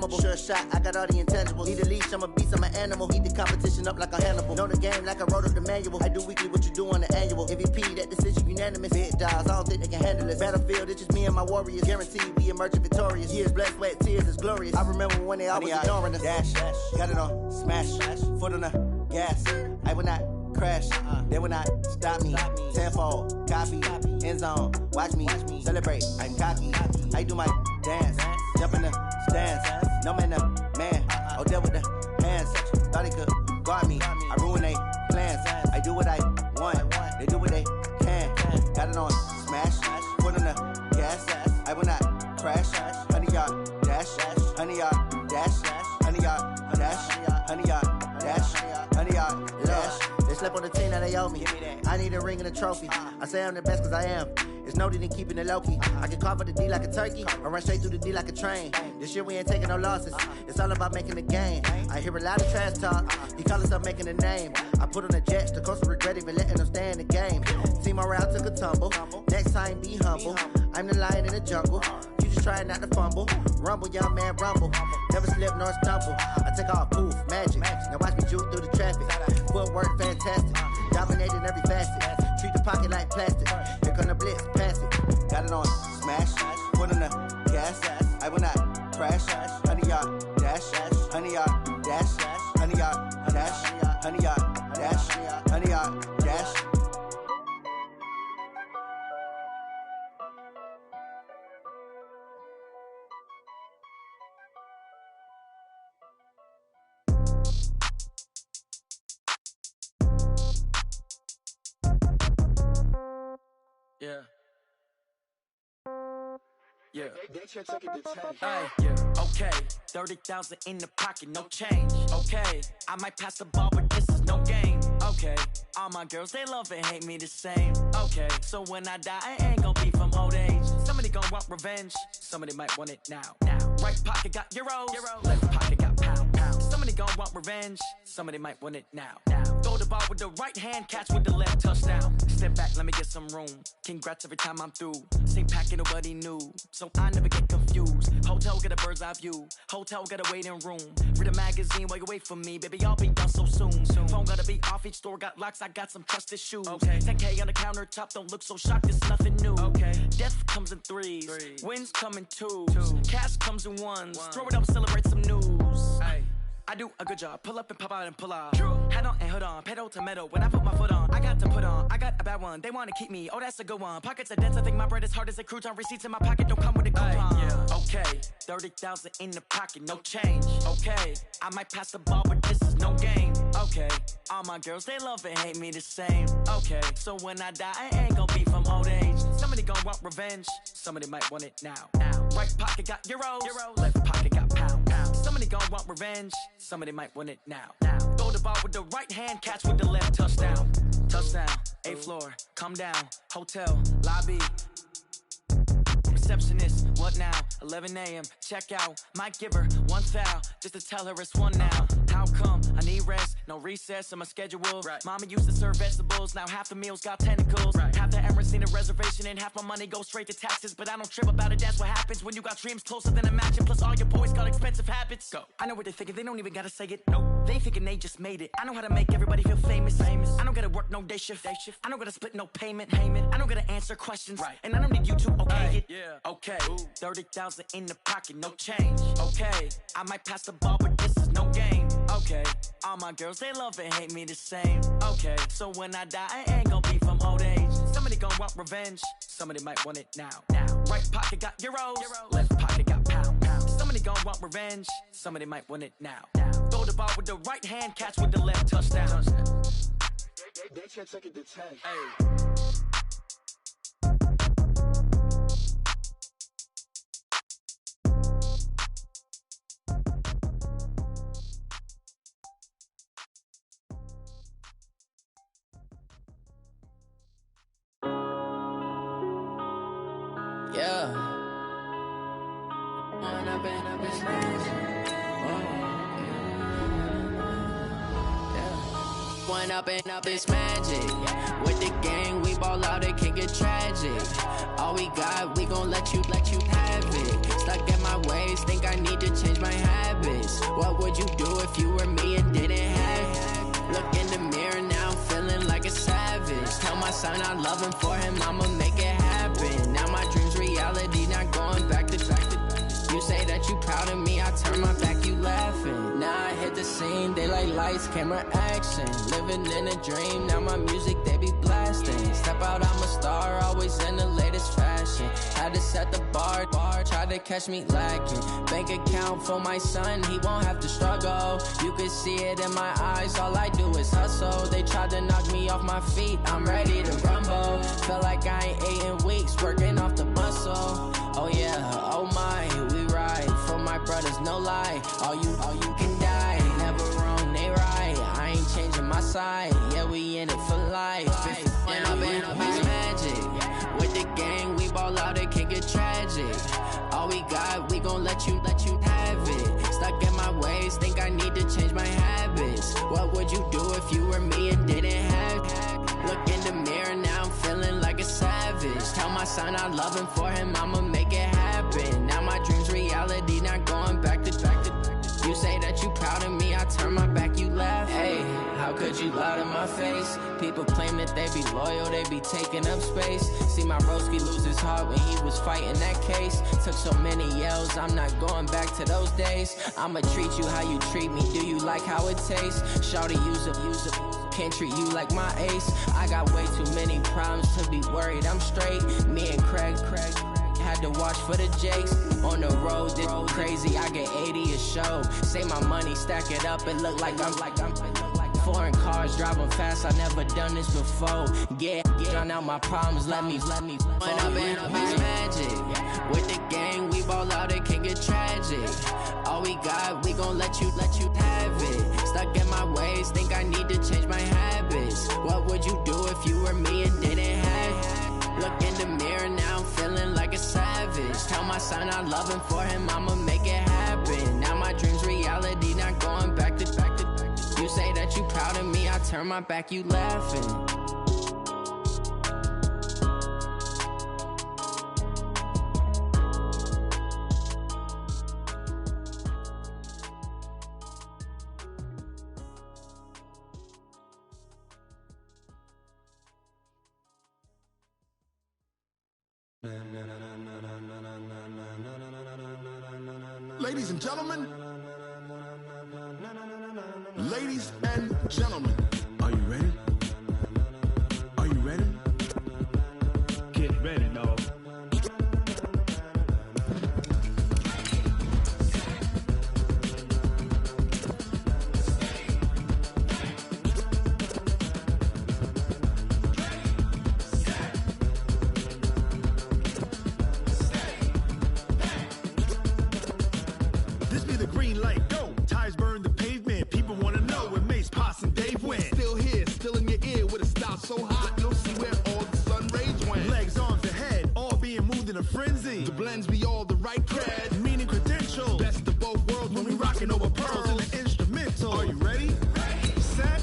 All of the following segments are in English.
unknowable. Sure shot, I got all the intangibles. Need a leash, I'm a beast, I'm an animal. Heat the competition up like a Hannibal. Know the game like I wrote up the manual. I do weekly what you do on the annual. MVP, that decision unanimous. Big dogs, I don't think they can handle it. Battlefield, it's just me and my warriors. Guaranteed we emerging victorious. Years, blood, sweat, tears, it's glorious. I remember when they always ignoring us. Dash, got it on, smash, foot on the gas. I will not crash, they will not stop me. Tenfold, copy, end zone, watch me celebrate. I'm cocky, I do my dance, jump in the stands. No man, the man, oh deal with the hands. Thought he could guard me, I ruin they plans. I do what I want, they do what they can. Got it on smash, foot on the gas. I will not crash, 100-yard dash, 100-yard dash, 100-yard dash, 100-yard dash, 100-yard dash. They slept on the team that they owe me. I need a ring and a trophy. I say I'm the best cause I am. It's no need in keeping it low-key. I can carve up the D like a turkey, or run straight through the D like a train. This year we ain't taking no losses. It's all about making the game. I hear a lot of trash talk. He call us up making a name. I put on the jets, the coast will regret even letting them stay in the game. Team around took a tumble. Next time be humble. I'm the lion in the jungle. You just trying not to fumble. Rumble, young man, rumble. Never slip nor stumble. I take off, poof, magic. Now watch me juke through the traffic. Footwork fantastic. Dominating every facet. Treat the pocket like plastic. Here come the blitz, pass it. Got it on smash, foot on the gas. I will not crash. 100-yard dash, 100-yard dash, 100-yard dash, 100-yard dash, 100-yard dash. Yeah. Yeah. Yeah. Okay. 30,000 in the pocket, no change. Okay. I might pass the ball, but this is no game. Okay. All my girls, they love and hate me the same. Okay. So when I die, I ain't gon' be from old age. Somebody gon' want revenge. Somebody might want it now. Right pocket got euros. Left pocket got pound. Somebody gon' want revenge. Somebody might want it now. Throw the ball with the right hand, catch with the left, touchdown. Step back, let me get some room. Congrats every time I'm through. Same packet, nobody knew, so I never get confused. Hotel get a bird's eye view. Hotel got a waiting room. Read a magazine while you wait for me, baby. I'll be done so soon. Phone gotta be off. Each store got locks. I got some trusted shoes. Okay. 10K on the countertop. Don't look so shocked. It's nothing new. Okay. Death comes in threes. Wins come in twos. Cash comes in ones. Throw it up, celebrate some news. Ay. I do a good job, pull up and pop out and pull off. Head on and hood on, pedal to metal. When I put my foot on, I got to put on. I got a bad one, they wanna keep me. Oh, that's a good one. Pockets are dense, I think my bread is hard as a crouton. Receipts in my pocket don't come with a coupon. Yeah. Okay, 30,000 in the pocket, no change. Okay, I might pass the ball, but this is no game. Okay, all my girls, they love and hate me the same. Okay, so when I die, I ain't gon' be from old age. Somebody gon' want revenge, somebody might want it now. Right pocket got euros. Left pocket got pound. Somebody gon' want revenge, somebody might want it now. Throw the ball with the right hand, catch with the left, touchdown. Touchdown, 8th floor, come down, hotel, lobby. Receptionist, what now? 11 a.m., check out. Might give her one foul, just to tell her it's one now. How come? I need rest, no recess in my schedule. Right. Mama used to serve vegetables, now half the meals got tentacles. Right. Half the Emirates need a reservation and half my money goes straight to taxes. But I don't trip about it, that's what happens when you got dreams closer than a mansion. Plus all your boys got expensive habits. Go. I know what they're thinking, they don't even gotta say it. Nope. They thinking they just made it. I know how to make everybody feel famous. I don't gotta work no day shift. I don't gotta split no payment. I don't gotta answer questions. Right. And I don't need you to okay it. Yeah. Okay, 30,000 in the pocket, no change. Okay, I might pass the ball, but this is no game. Okay, all my girls, they love and hate me the same. Okay, so when I die, I ain't gon' be from old age. Somebody gon' want revenge, somebody might want it now. Right pocket got euros, left pocket got pound. Somebody gon' want revenge, somebody might want it now. Throw the ball with the right hand, catch with the left, touchdown. They can't take it to 10. Hey. Yeah. One up and up is magic. With the gang, we ball out, it can get tragic. All we got, we gon' let you have it. Stuck in my ways, think I need to change my habits. son, I love him. For him, I'ma make it happen. Now my dream's reality, not going back to. You say that you proud of me, I turn my back, you laughing. Now I hit the scene, they like lights, camera, action. Living in a dream, now my music, they be blasting. Step out, I'm a star, always in the latest fashion. Had to set the bar, try to catch me lacking. Bank account for my son, he won't have to struggle. You can see it in my eyes, all I do is hustle. They tried to knock me off my feet, I'm ready to rumble. Felt like I ain't ate in weeks, working off the muscle. Oh yeah, oh my, we ride for my brothers, no lie. All you can die, never wrong, they right. I ain't changing my side, yeah, we in it for life. And I've been magic. With the gang, we ball out, it can get tragic. All we got, we gon' let you have it. Stuck in my ways, think I need to change my habits. What would you do if you were me and didn't have it? Look in the mirror, now I'm feeling like a savage. Tell my son I love him, for him I'ma make it happen. Now my dream's reality, not going back to. You say that you proud of me, I turn my back, you laugh. Hey, how could you lie to my face? People claim that they be loyal, they be taking up space. See my broski lose his heart when he was fighting that case. Took so many yells, I'm not going back to those days. I'ma treat you how you treat me, do you like how it tastes? Shawty, use a can't treat you like my ace. I got way too many problems to be worried, I'm straight. Me and Craig had to watch for the Jakes. On the road, this crazy, I get 80 a show. Say my money, stack it up, it look like I'm foreign cars, driving fast, I never done this before. Yeah, drown out my problems, let me When I've been magic. With the gang, we ball out, it can get tragic. All we got, we gon' let you have it. Stuck in my ways, think I need to change my habits. What would you do if you were me and didn't have it? Look in the mirror, now I'm feeling like a savage. Tell my son I love him, for him I'ma make it happen. Now my dream's reality, not going back to. You say that you proud of me, I turn my back, you laughing. Ladies and gentlemen, ladies and gentlemen, are you ready? Are you ready? Get ready, dog. This be the green light, go! Tires burn the pavement, people wanna know where Mace, Posse, and Dave went. Still here, still in your ear, with a style so hot, you'll see where all the sun rays went. Legs, arms, and head, all being moved in a frenzy. The blends be all the right cred, meaning credentials. Best of both worlds when we rockin' over pearls in the instrumental. Are you ready? Set,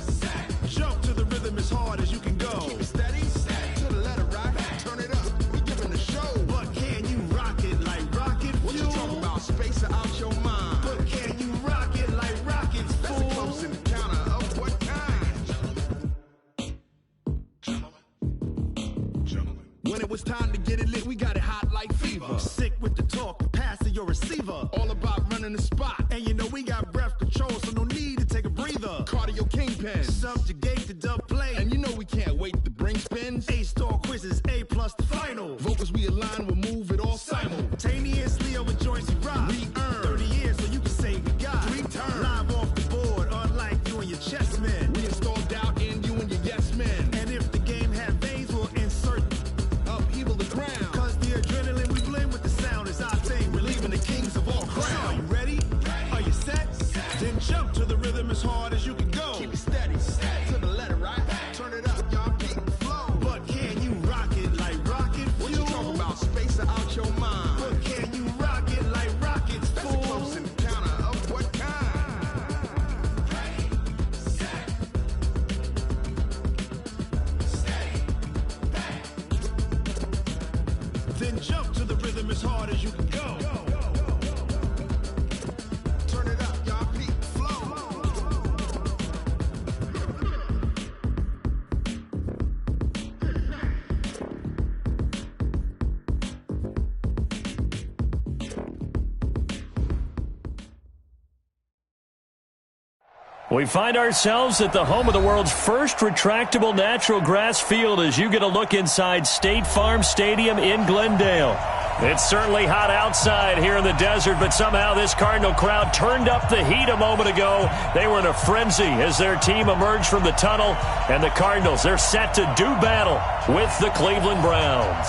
jump to the rhythm as hard as you can go. Keep it steady, to the letter right, turn it up, we giving the show. But can you rock it like rocket fuel? What you talking about, space or out your mind? But can you rock it like rockets, fool? That's a close encounter of what kind? Gentlemen. When it was time to get it lit, we got it hot like fever. Sick with the talk, pass to your receiver. All about running the spot, and you know we got breath control, so no need to take a breather. Cardio kingpin, subjugate the dub play, and you know we can't wait to bring spins. A-star quizzes, A+ the final. Vocals we align, we'll move it all simultaneously over joints we rock. We earn 30 years, so you can say we got 3 turns. Live off the board, unlike you and your chess men. We install doubt in you and your yes men. And if the game had veins, we'll insert upheaval the ground. Cause the adrenaline we blend with the sound is our thing. We're leaving the kings of all crowns. So are you ready? Are you set? Then jump to the rhythm as hard as you can go. Keep it steady, to the We find ourselves at the home of the world's first retractable natural grass field as you get a look inside State Farm Stadium in Glendale. It's certainly hot outside here in the desert, but somehow this Cardinal crowd turned up the heat a moment ago. They were in a frenzy as their team emerged from the tunnel, and the Cardinals, they're set to do battle with the Cleveland Browns.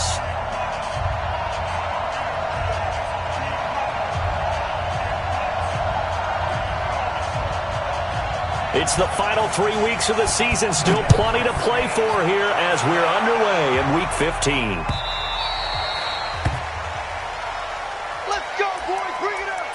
It's the final 3 weeks of the season. Still plenty to play for here as we're underway in Week 15. Let's go, boys. Bring it up.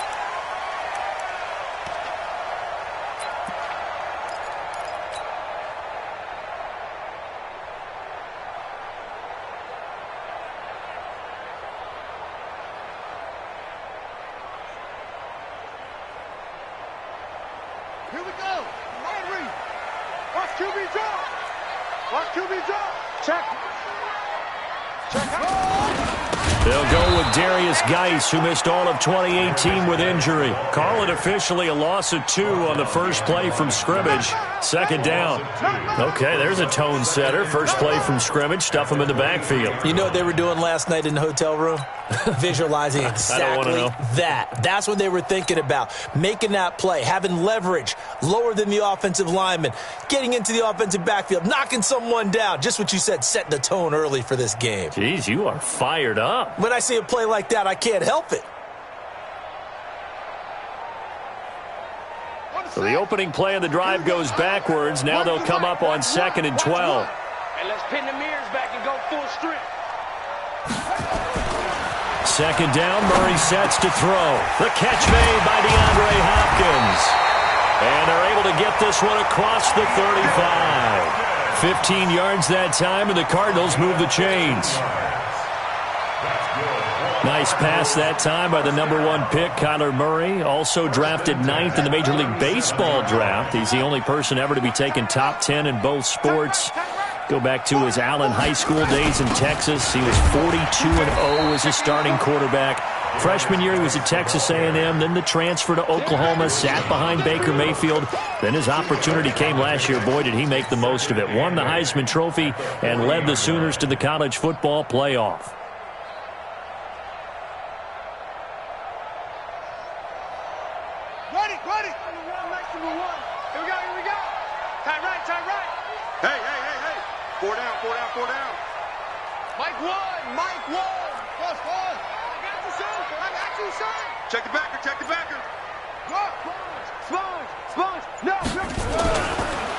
Here we go. Henry. Watch QB drop. Watch QB drop. Check. Check out. They'll go with Darius Geis, who missed all of 2018 with injury. Call it officially a loss of 2 on the first play from scrimmage. Second down. Okay, there's a tone setter. First play from scrimmage. Stuff him in the backfield. You know what they were doing last night in the hotel room? Visualizing exactly that. That's what they were thinking about. Making that play, having leverage, lower than the offensive lineman, getting into the offensive backfield, knocking someone down. Just what you said, setting the tone early for this game. Jeez, you are fired up. When I see a play like that, I can't help it. So the opening play of the drive goes backwards. Now they'll come up on 2nd and 12. And let's pin the mirrors back and go full strength. Second down, Murray sets to throw. The catch made by DeAndre Hopkins. And they're able to get this one across the 35. 15 yards that time, and the Cardinals move the chains. Nice pass that time by the #1 pick, Kyler Murray. Also drafted 9th in the Major League Baseball draft. He's the only person ever to be taken top 10 in both sports. Go back to his Allen High School days in Texas. He was 42-0 as a starting quarterback. Freshman year, he was at Texas A&M. Then the transfer to Oklahoma, sat behind Baker Mayfield. Then his opportunity came last year. Boy, did he make the most of it. Won the Heisman Trophy and led the Sooners to the college football playoff. Check the backer, check the backer.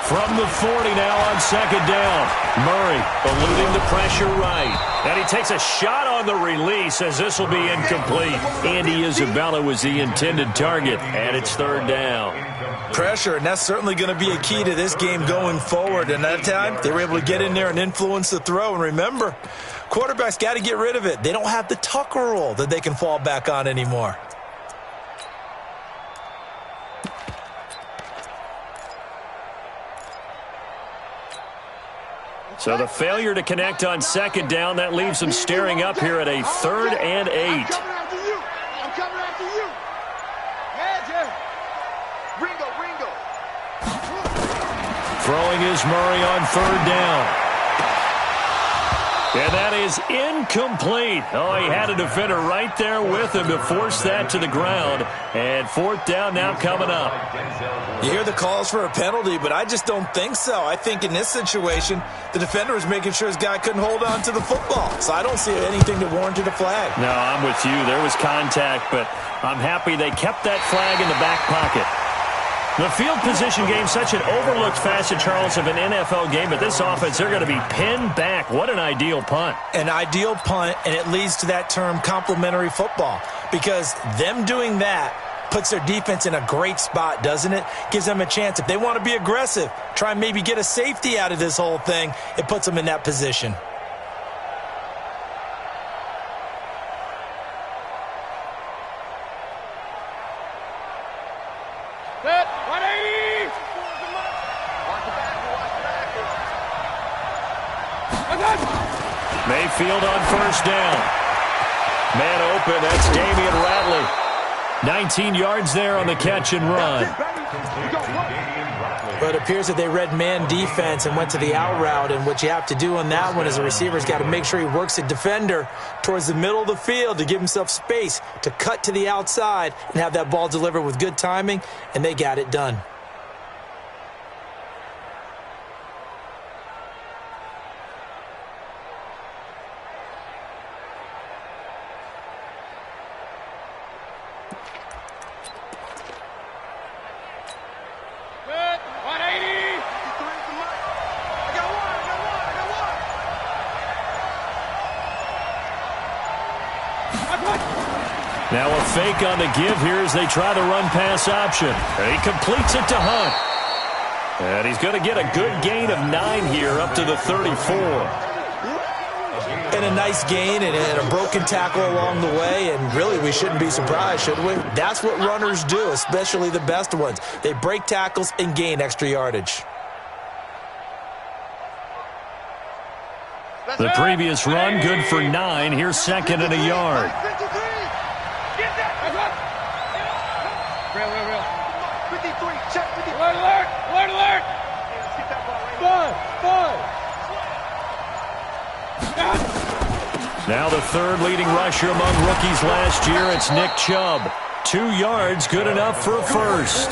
From the 40 now on 2nd down. Murray eluding the pressure right. And he takes a shot on the release as this will be incomplete. Andy Isabella was the intended target, and it's 3rd down. Pressure, and that's certainly going to be a key to this game going forward. And that time, they were able to get in there and influence the throw. And remember, quarterbacks got to get rid of it. They don't have the Tucker rule that they can fall back on anymore. So the failure to connect on 2nd down, that leaves them staring up here at a 3rd and 8. I'm coming after you. Yeah, Ringo. Throwing is Murray on 3rd down. And that is incomplete. Oh, he had a defender right there with him to force that to the ground. And 4th down now coming up. You hear the calls for a penalty, but I just don't think so. I think in this situation, the defender was making sure his guy couldn't hold on to the football. So I don't see anything that warranted a flag. No, I'm with you. There was contact, but I'm happy they kept that flag in the back pocket. The field position game, such an overlooked facet, Charles, of an NFL game, but this offense, they're going to be pinned back. What an ideal punt. An ideal punt, and it leads to that term complementary football, because them doing that puts their defense in a great spot, doesn't it? Gives them a chance. If they want to be aggressive, try and maybe get a safety out of this whole thing, it puts them in that position. Mayfield on 1st down. Man open, that's Damian Ratley. 19 yards there on the catch and run. Well, it appears that they read man defense and went to the out route, and what you have to do on that one is the receiver's got to make sure he works the defender towards the middle of the field to give himself space to cut to the outside and have that ball delivered with good timing, and they got it done. Now a fake on the give here as they try the run-pass option. And he completes it to Hunt. And he's going to get a good gain of 9 here up to the 34. And a nice gain and a broken tackle along the way, and really we shouldn't be surprised, should we? That's what runners do, especially the best ones. They break tackles and gain extra yardage. The previous run, good for 9. Here's second and a yard. Real. 53, check 53. Alert! Five. Now the third leading rusher among rookies last year, it's Nick Chubb. 2 yards, good enough for a first.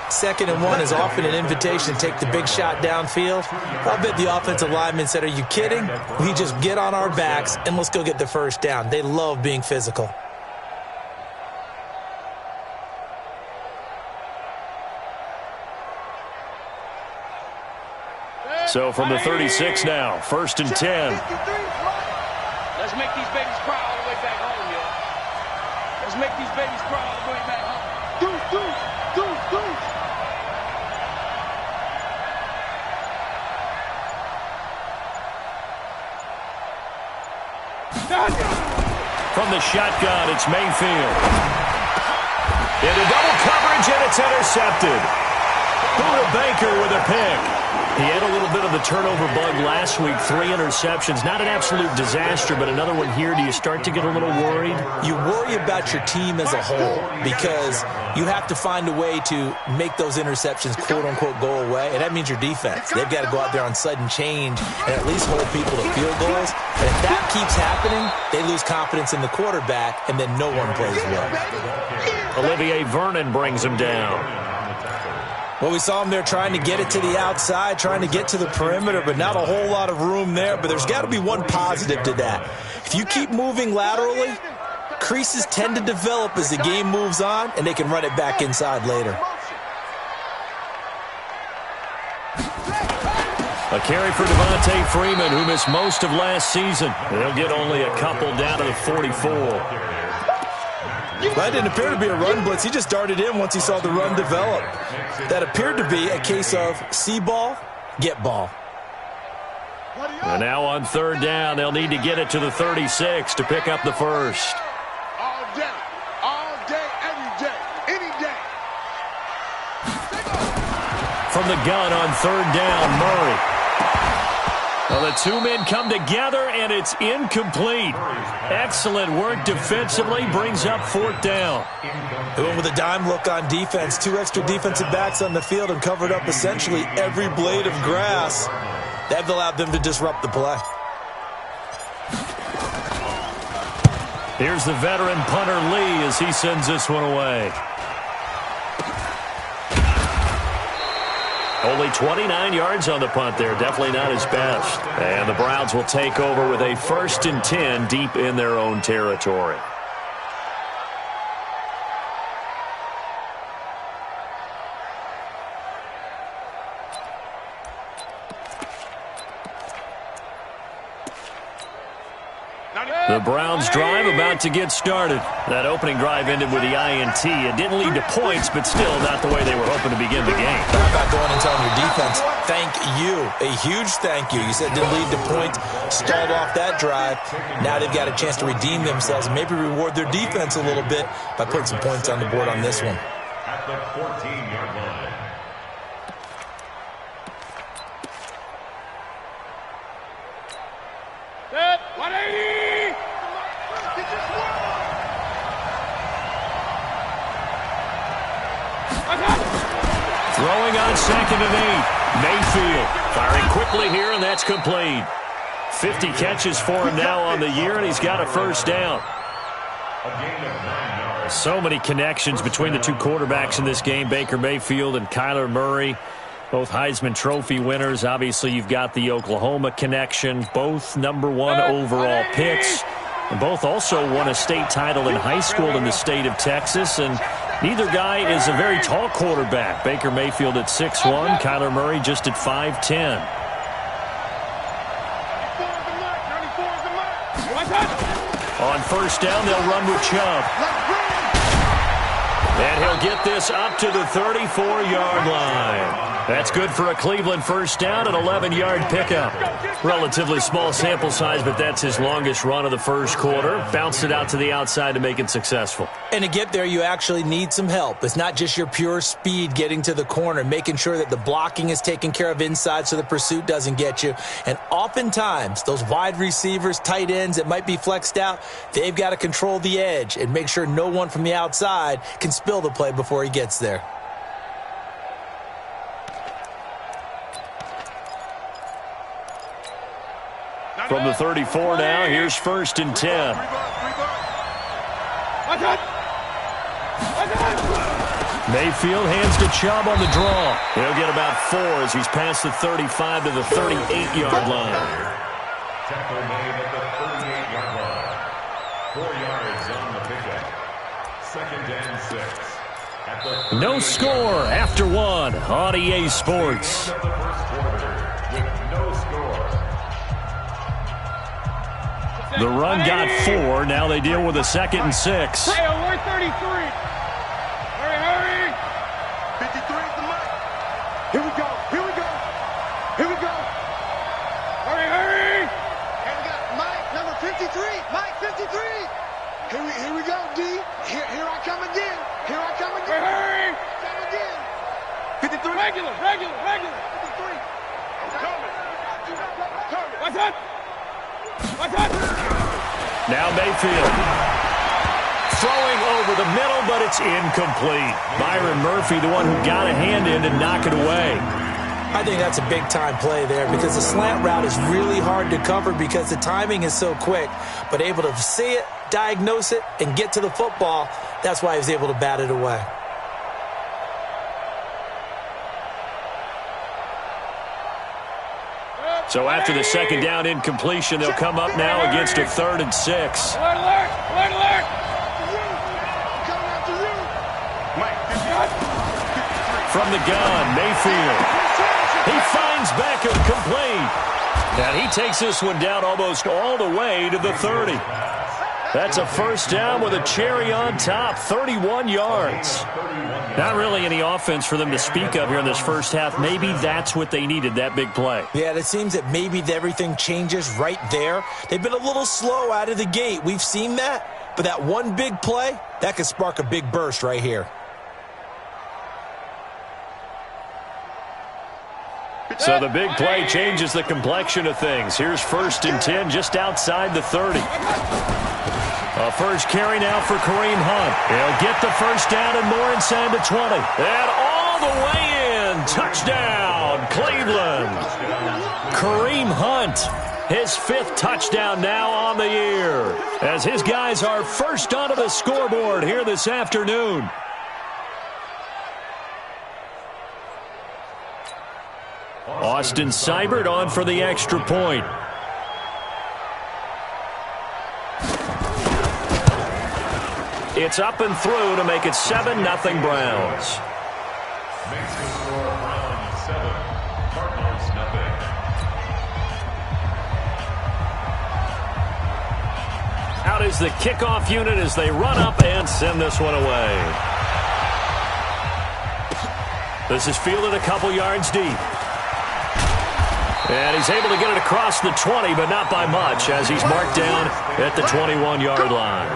2nd and 1 is often an invitation to take the big shot downfield. I bet the offensive lineman said, are you kidding? We just get on our backs and let's go get the first down. They love being physical. So from the 36 now, 1st and 10. Let's make these babies cry all the way back home, y'all. Let's make these babies cry all the way back home. From the shotgun, it's Mayfield. Into double coverage, and it's intercepted. Buda Baker with a pick. He had a little bit of the turnover bug last week, 3 interceptions. Not an absolute disaster, but another one here. Do you start to get a little worried? You worry about your team as a whole because you have to find a way to make those interceptions, quote-unquote, go away, and that means your defense. They've got to go out there on sudden change and at least hold people to field goals. And if that keeps happening, they lose confidence in the quarterback, and then no one plays well. Olivier Vernon brings him down. Well, we saw him there trying to get it to the outside, trying to get to the perimeter, but not a whole lot of room there. But there's got to be one positive to that. If you keep moving laterally, creases tend to develop as the game moves on, and they can run it back inside later. A carry for Devontae Freeman, who missed most of last season. They'll get only a couple down to the 44. That didn't appear to be a run blitz. He just darted in once he saw the run develop. That appeared to be a case of see ball, get ball. And now on 3rd down, they'll need to get it to the 36 to pick up the first. All day, every day, any day. From the gun on 3rd down, Murray. Well, the 2 men come together, and it's incomplete. Excellent work defensively, brings up 4th down. They went with a dime look on defense. 2 extra defensive backs on the field and covered up essentially every blade of grass. That allowed them to disrupt the play. Here's the veteran punter Lee as he sends this one away. Only 29 yards on the punt there. Definitely not his best. And the Browns will take over with a 1st and 10 deep in their own territory. The Browns drive about to get started. That opening drive ended with the INT. It didn't lead to points, but still not the way they were hoping to begin the game. How about going and telling your defense, thank you, a huge thank you. You said it didn't lead to points, stalled off that drive. Now they've got a chance to redeem themselves and maybe reward their defense a little bit by putting some points on the board on this one. At the 14-yard line. Set, 180! Throwing on 2nd and 8. Mayfield firing quickly here, and that's complete. 50 catches for him now on the year, and he's got a first down. So many connections between the two quarterbacks in this game, Baker Mayfield and Kyler Murray, both Heisman Trophy winners. Obviously, you've got the Oklahoma connection, both #1 overall picks, and both also won a state title in high school in the state of Texas, and neither guy is a very tall quarterback. Baker Mayfield at 6'1", Kyler Murray just at 5'10". On first down, they'll run with Chubb. And he'll get this up to the 34-yard line. That's good for a Cleveland first down, an 11-yard pickup. Relatively small sample size, but that's his longest run of the first quarter. Bounced it out to the outside to make it successful. And to get there, you actually need some help. It's not just your pure speed getting to the corner, making sure that the blocking is taken care of inside so the pursuit doesn't get you. And oftentimes, those wide receivers, tight ends that might be flexed out, they've got to control the edge and make sure no one from the outside can spill the play before he gets there. From the 34 now, here's 1st and 10. Mayfield hands to Chubb on the draw. He'll get about 4 as he's past the 35 to the 38-yard line. Tackle made at the 38-yard line. 4 yards on the pickup. 2nd and 6. At the No score after 1 on EA Sports. of the first quarter with no score. The run got 4. Now they deal with a 2nd and 6. Hey, alert 33. Hurry, hurry. 53 is the mic. Here we go. Here we go. Here we go. Hurry, hurry. And we got Mike, number 53. Mike, 53. Here we go, D. Here I come again. Here I come again. Hurry, hurry. Come again. 53. Regular. 53. Coming. What's that? Now Mayfield. Throwing over the middle, but it's incomplete. Byron Murphy, the one who got a hand in to knock it away. I think that's a big-time play there because the slant route is really hard to cover because the timing is so quick. But able to see it, diagnose it, and get to the football, that's why he was able to bat it away. So after the 2nd down incompletion, they'll come up now against a 3rd and 6. Alert, alert. Alert, alert. Coming after you. From the gun, Mayfield. He finds Beckham complete. And he takes this one down almost all the way to the 30. That's a first down with a cherry on top, 31 yards. Not really any offense for them to speak of here in this first half. Maybe that's what they needed, that big play. Yeah, it seems that maybe everything changes right there. They've been a little slow out of the gate. We've seen that. But that one big play, that could spark a big burst right here. So the big play changes the complexion of things. Here's 1st and 10 just outside the 30. A first carry now for Kareem Hunt. He'll get the first down and more inside the 20. And all the way in. Touchdown, Cleveland. Kareem Hunt, his 5th touchdown now on the year, as his guys are first onto the scoreboard here this afternoon. Austin Seibert on for the extra point. It's up and through to make it 7-0 Browns. Makes the score Browns 7, Cardinals nothing. Out is the kickoff unit as they run up and send this one away. This is fielded a couple yards deep. And he's able to get it across the 20, but not by much, as he's marked down at the 21-yard line.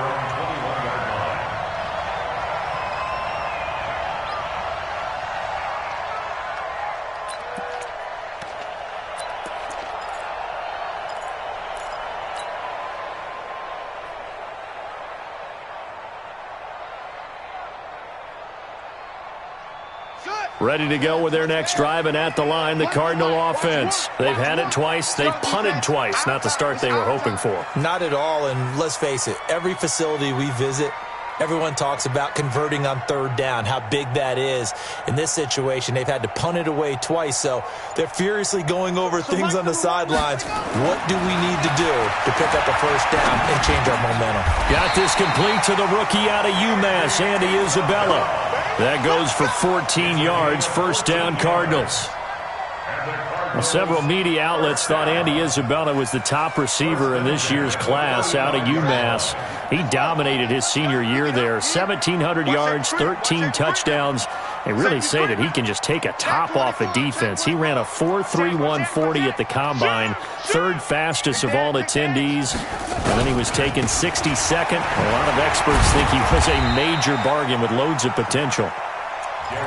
Ready to go with their next drive, and at the line, the Cardinal offense. They've had it twice. They've punted twice. Not the start they were hoping for. Not at all, and let's face it, every facility we visit, everyone talks about converting on third down, how big that is. In this situation, they've had to punt it away twice, so they're furiously going over things on the sidelines. What do we need to do to pick up a first down and change our momentum? Got this complete to the rookie out of UMass, Andy Isabella. That goes for 14 yards, first down Cardinals. Well, several media outlets thought Andy Isabella was the top receiver in this year's class out of UMass. He dominated his senior year there. 1,700 yards, 13 touchdowns. They really say that he can just take a top off a defense. He ran a 4.3140 at the combine, third fastest of all attendees. And then he was taken 62nd. A lot of experts think he was a major bargain with loads of potential.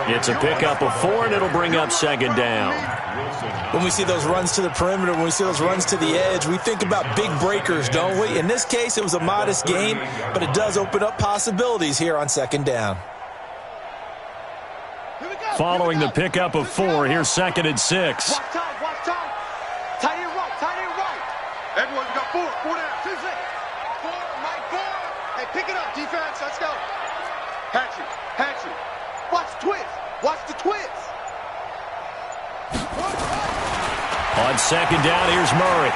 It's a pickup of 4, and it'll bring up second down. When we see those runs to the perimeter, when we see those runs to the edge, we think about big breakers, don't we? In this case, it was a modest gain, but it does open up possibilities here on second down. Following the pickup of 4, here's second and 6. Watch time. Tight end right. Everyone's got 4 down. 2 seconds. 4, Mike, 4. Hey, pick it up, defense. Let's go. Hatchet. Watch the twist. On second down, here's Murray.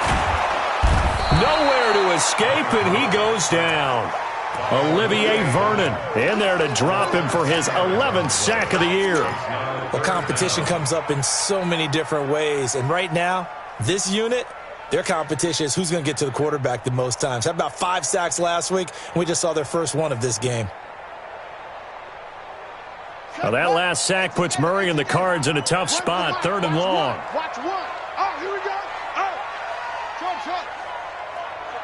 Nowhere to escape, and he goes down. Olivier Vernon in there to drop him for his 11th sack of the year. Well, competition comes up in so many different ways, and right now, this unit, their competition is who's going to get to the quarterback the most times. How about 5 sacks last week? We just saw their first one of this game. Well, that last sack puts Murray and the Cards in a tough spot, third and long. Watch 1. Oh, here we go. Oh. Trump.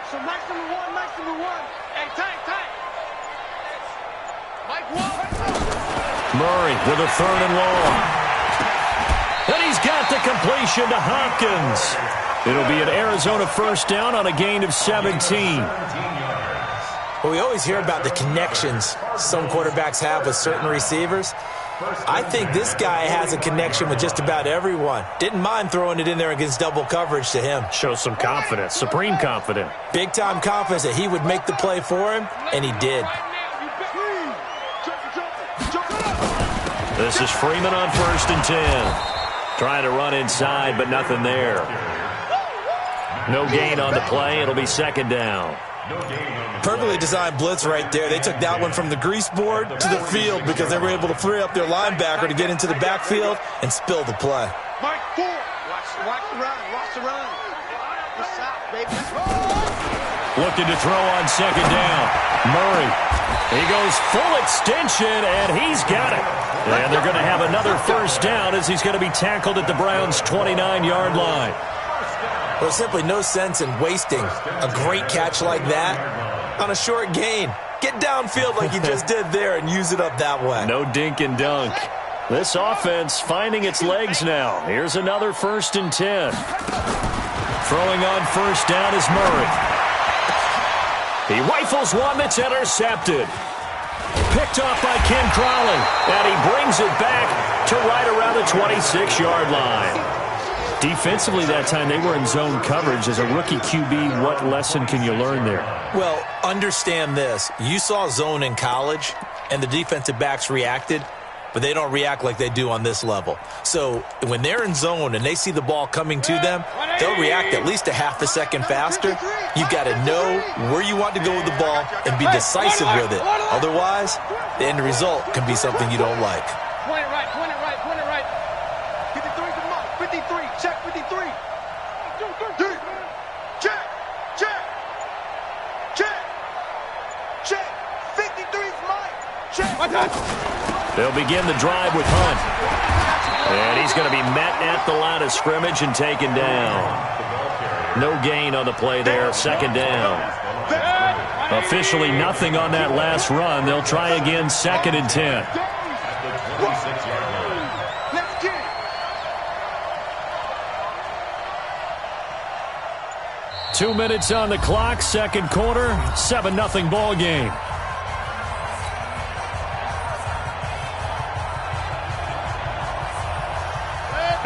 So nice number 1. Hey, tight. Mike 1. Murray with a third and long. And he's got the completion to Hopkins. It'll be an Arizona first down on a gain of 17. Well, we always hear about the connections some quarterbacks have with certain receivers. I think this guy has a connection with just about everyone. Didn't mind throwing it in there against double coverage to him. Shows some confidence, supreme confidence. Big-time confidence that he would make the play for him, and he did. This is Freeman on first and 10. Trying to run inside, but nothing there. No gain on the play. It'll be second down. Perfectly designed blitz right there. They took that one from the grease board to the field because they were able to free up their linebacker to get into the backfield and spill the play. Mike 4. Watch the run. What's out, baby? Looking to throw on second down. Murray. He goes full extension, and he's got it. And they're going to have another first down as he's going to be tackled at the Browns' 29-yard line. There's simply no sense in wasting a great catch like that on a short gain. Get downfield like you just did there and use it up that way. No dink and dunk. This offense finding its legs now. Here's another first and 10. Throwing on first down is Murray. He rifles one that's intercepted. Picked off by Ken Crowley. And he brings it back to right around the 26-yard line. Defensively that time, they were in zone coverage. As a rookie QB, what lesson can you learn there? Well, understand this. You saw zone in college, and the defensive backs reacted, but they don't react like they do on this level. So when they're in zone and they see the ball coming to them, they'll react at least a half a second faster. You've got to know where you want to go with the ball and be decisive with it. Otherwise, the end result can be something you don't like. Point it right. 53 to Mike. 53. Check 53. Check. 53's Mike. Check. They'll begin the drive with Hunt. And he's going to be met at the line of scrimmage and taken down. No gain on the play there. Second down. Officially nothing on that last run. They'll try again, second and 10. 2 minutes on the clock, second quarter, 7-0 ball game.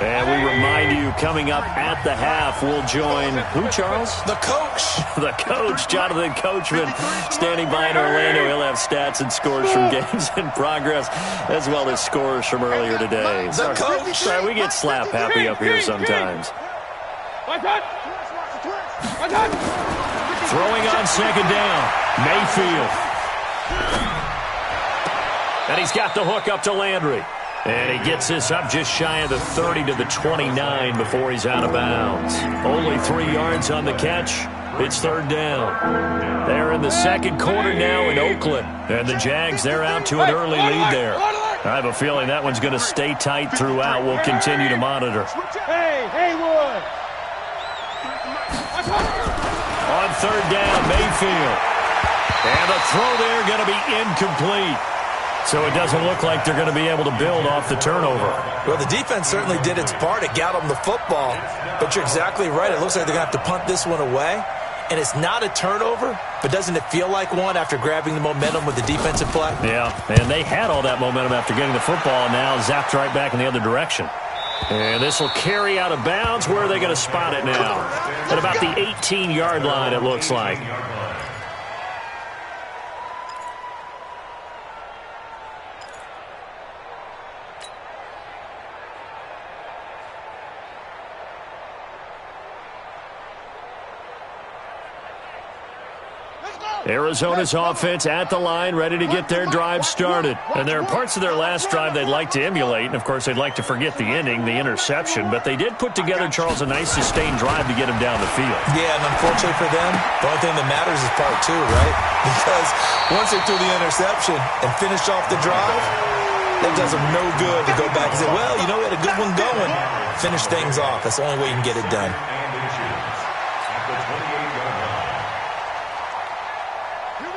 And we remind you, coming up at the half, we'll join who, Charles? The coach. The coach, Jonathan Coachman, standing by in Orlando. He'll have stats and scores from games in progress, as well as scores from earlier today. The coach. Sorry, we get slap happy up here sometimes. Throwing on second down, Mayfield. And he's got the hook up to Landry. And he gets this up just shy of the 30 to the 29 before he's out of bounds. Only 3 yards on the catch. It's third down. They're in the second quarter now in Oakland. And the Jags, they're out to an early lead there. I have a feeling that one's going to stay tight throughout. We'll continue to monitor. Hey, Haywood. On third down, Mayfield. And the throw there going to be incomplete. So it doesn't look like they're going to be able to build off the turnover. Well, the defense certainly did its part. It got them the football. But you're exactly right. It looks like they're going to have to punt this one away. And it's not a turnover, but doesn't it feel like one after grabbing the momentum with the defensive play? Yeah, and they had all that momentum after getting the football, and now zapped right back in the other direction. And this will carry out of bounds. Where are they going to spot it now? At about the 18-yard line, it looks like. Arizona's offense at the line, ready to get their drive started. And there are parts of their last drive they'd like to emulate, and, of course, they'd like to forget the ending, the interception. But they did put together, Charles, a nice sustained drive to get him down the field. Yeah, and unfortunately for them, the only thing that matters is part 2, right? Because once they threw the interception and finished off the drive, that does them no good to go back and say, well, you know, we had a good one going. Finish things off. That's the only way you can get it done.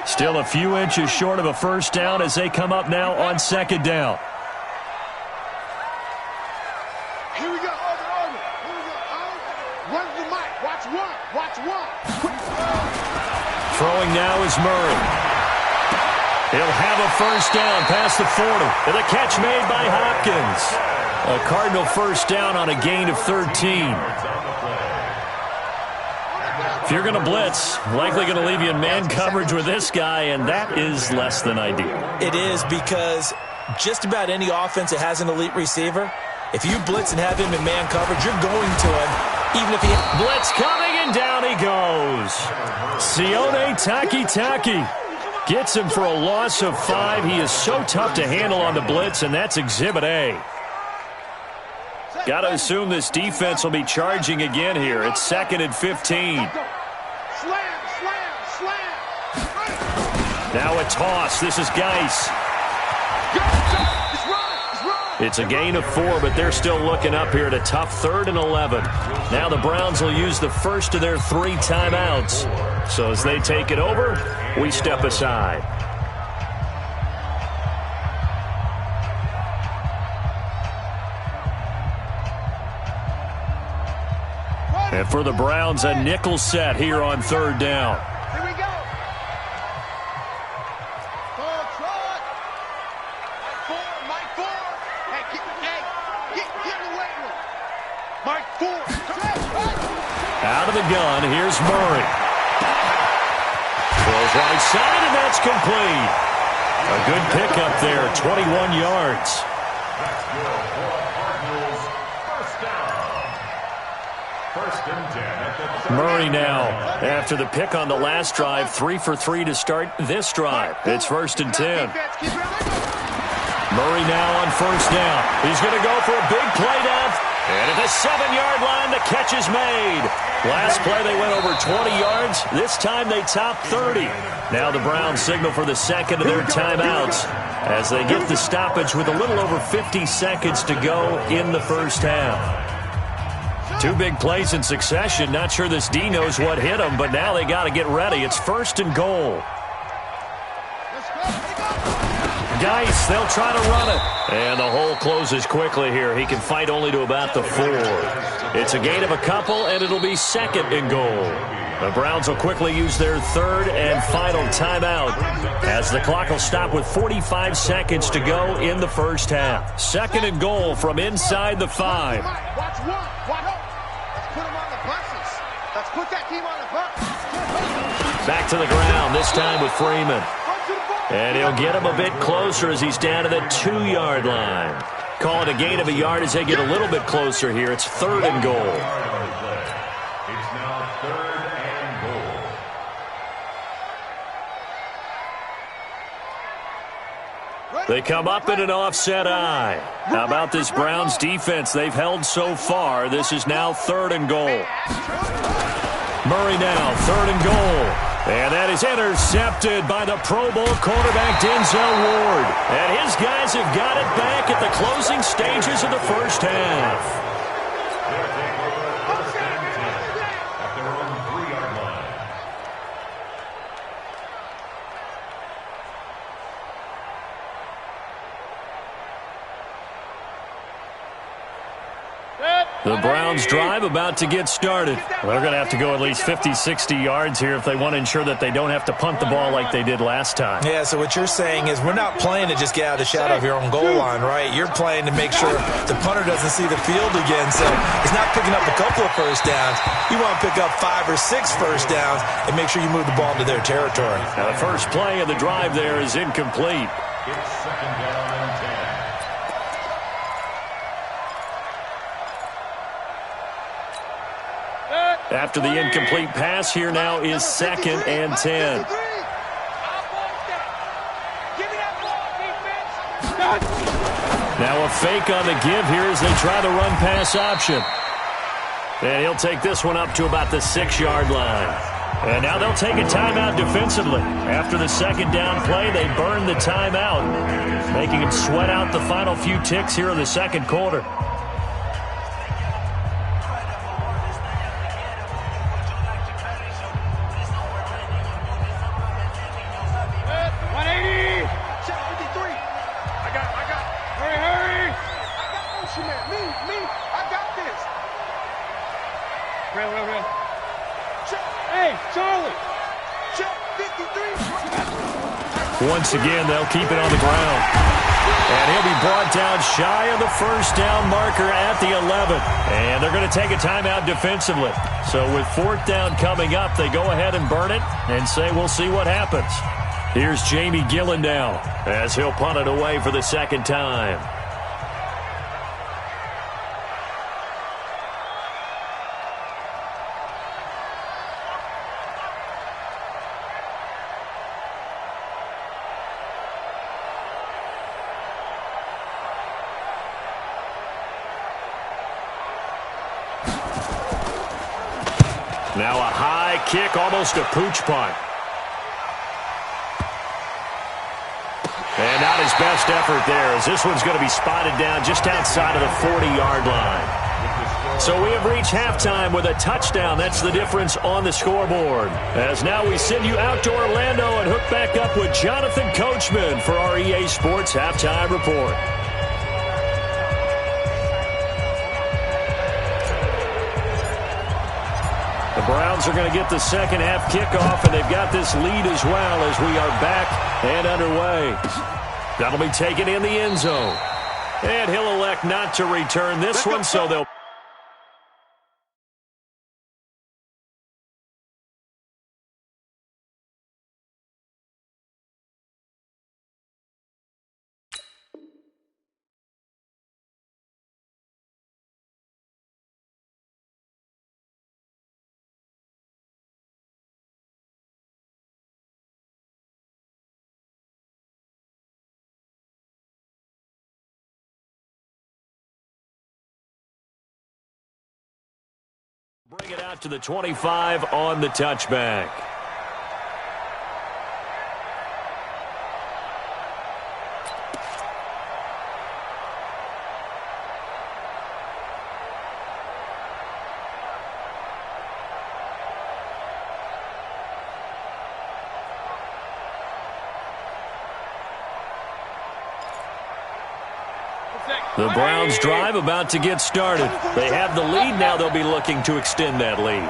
Still a few inches short of a first down as they come up now on second down. Here we go. Over. Here we go. Run the mic. Watch one. Throwing now is Murray. He'll have a first down past the 40. And the catch made by Hopkins. A Cardinal first down on a gain of 13. If you're going to blitz, likely going to leave you in man coverage with this guy, and that is less than ideal. It is, because just about any offense that has an elite receiver, if you blitz and have him in man coverage, you're going to him, even if he... Blitz coming, and down he goes. Sione Takitaki gets him for a loss of 5. He is so tough to handle on the blitz, and that's Exhibit A. Got to assume this defense will be charging again here. It's 2nd and 15. Now a toss. This is Geis. It's a gain of 4, but they're still looking up here at a tough 3rd and 11. Now the Browns will use the first of their 3 timeouts. So as they take it over, we step aside. And for the Browns, a nickel set here on third down. Here we go. Mike 4. Hey, get in the weight room. Mike 4. Out of the gun, here's Murray. Throws right side, and that's complete. A good pickup there, 21 yards. Murray now, after the pick on the last drive, 3 for 3 to start this drive. It's 1st and 10. Murray now on first down. He's going to go for a big play down. And at the 7-yard line, the catch is made. Last play, they went over 20 yards. This time, they top 30. Now the Browns signal for the second of their timeouts as they get the stoppage with a little over 50 seconds to go in the first half. 2 big plays in succession. Not sure this D knows what hit him, but now they got to get ready. It's 1st and goal. Geis, they'll try to run it. And the hole closes quickly here. He can fight only to about the 4. It's a gain of a couple, and it'll be 2nd and goal. The Browns will quickly use their 3rd and final timeout as the clock will stop with 45 seconds to go in the first half. 2nd and goal from inside the 5. Watch one. Let's put them on the buses. Let's put that team on the bus. Back to the ground, this time with Freeman. And he'll get him a bit closer as he's down to the 2-yard line. Call it a gain of a yard as they get a little bit closer here. It's 3rd and goal. It's now 3rd and goal. They come up in an offset eye. How about this Browns defense they've held so far? This is now 3rd and goal. Murray now, 3rd and goal. And that is intercepted by the Pro Bowl quarterback Denzel Ward. And his guys have got it back at the closing stages of the first half. They'll take over 1st and 10 at their own 3-yard line. The Browns drive about to get started. They're going to have to go at least 50, 60 yards here if they want to ensure that they don't have to punt the ball like they did last time. Yeah, so what you're saying is we're not playing to just get out of the shadow of your own goal line, right? You're playing to make sure the punter doesn't see the field again. So it's not picking up a couple of first downs. You want to pick up 5 or 6 first downs and make sure you move the ball into their territory. Now the first play of the drive there is incomplete. It's 2nd down and 10. After the incomplete pass, here now is 2nd and 10. Now a fake on the give here as they try the run-pass option. And he'll take this one up to about the 6-yard line. And now they'll take a timeout defensively. After the 2nd down play, they burn the timeout, making them sweat out the final few ticks here in the 2nd quarter. Once again, they'll keep it on the ground. And he'll be brought down shy of the first down marker at the 11. And they're going to take a timeout defensively. So with 4th down coming up, they go ahead and burn it and say we'll see what happens. Here's Jamie Gillen now as he'll punt it away for the 2nd time. Now a high kick, almost a pooch punt. And not his best effort there, as this one's going to be spotted down just outside of the 40-yard line. So we have reached halftime with a touchdown. That's the difference on the scoreboard. As now we send you out to Orlando and hook back up with Jonathan Coachman for our EA Sports Halftime Report. The Browns are going to get the 2nd half kickoff, and they've got this lead as well as we are back and underway. That'll be taken in the end zone. And he'll elect not to return this one, so they'll... Bring it out to the 25 on the touchback. The Browns drive about to get started. They have the lead now. They'll be looking to extend that lead.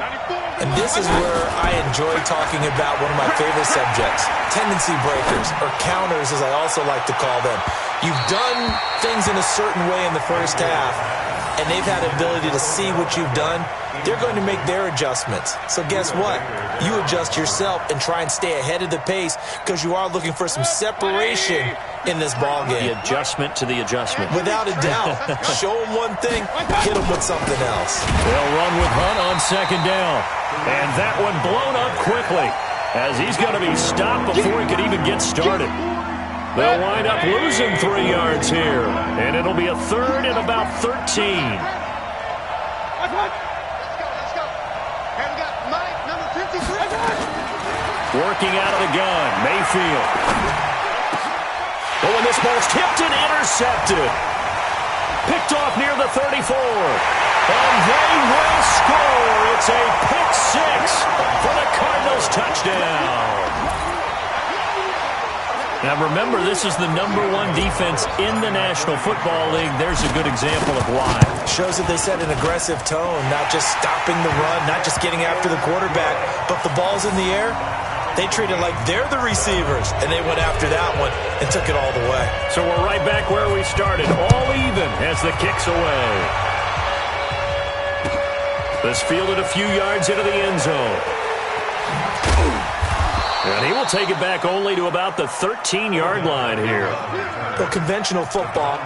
And this is where I enjoy talking about one of my favorite subjects, tendency breakers, or counters as I also like to call them. You've done things in a certain way in the first half, and they've had the ability to see what you've done. They're going to make their adjustments. So guess what? You adjust yourself and try and stay ahead of the pace because you are looking for some separation in this ball game. The adjustment to the adjustment. Without a doubt. Show them one thing, hit them with something else. They'll run with Hunt on second down. And that one blown up quickly as he's going to be stopped before he could even get started. They'll wind up losing 3 yards here. And it'll be a third and about 13. Working out of the gun, Mayfield. But when this ball's tipped and intercepted. Picked off near the 34. And they will score. It's a pick six for the Cardinals touchdown. Now remember, this is the #1 defense in the National Football League. There's a good example of why. Shows that they set an aggressive tone, not just stopping the run, not just getting after the quarterback, but the ball's in the air. They treat it like they're the receivers, and they went after that one and took it all the way. So we're right back where we started, all even as the kick's away. This fielded a few yards into the end zone. And he will take it back only to about the 13-yard line here. Well, conventional football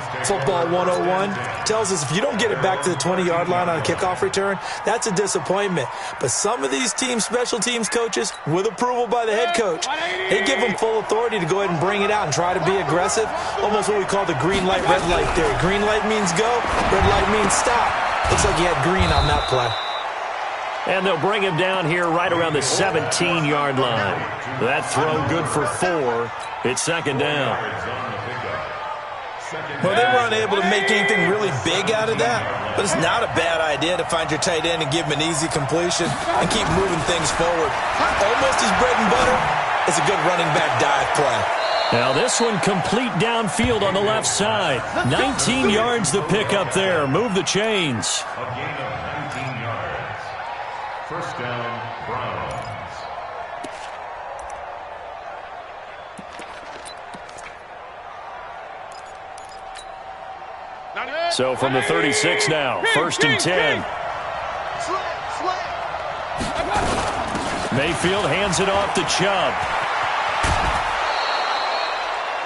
101, tells us if you don't get it back to the 20-yard line on a kickoff return, that's a disappointment. But some of these team special teams coaches, with approval by the head coach, they give them full authority to go ahead and bring it out and try to be aggressive, almost what we call the green light, red light theory. Green light means go, red light means stop. Looks like he had green on that play. And they'll bring him down here right around the 17-yard line. That throw good for 4. It's second down. Well, they were unable to make anything really big out of that, but it's not a bad idea to find your tight end and give him an easy completion and keep moving things forward. Almost his bread and butter is a good running back dive play. Now this one complete downfield on the left side. 19 yards to pick up there. Move the chains. A gain of 19 yards. First down, Browns. So from the 36 now, 1st and 10. Mayfield hands it off to Chubb.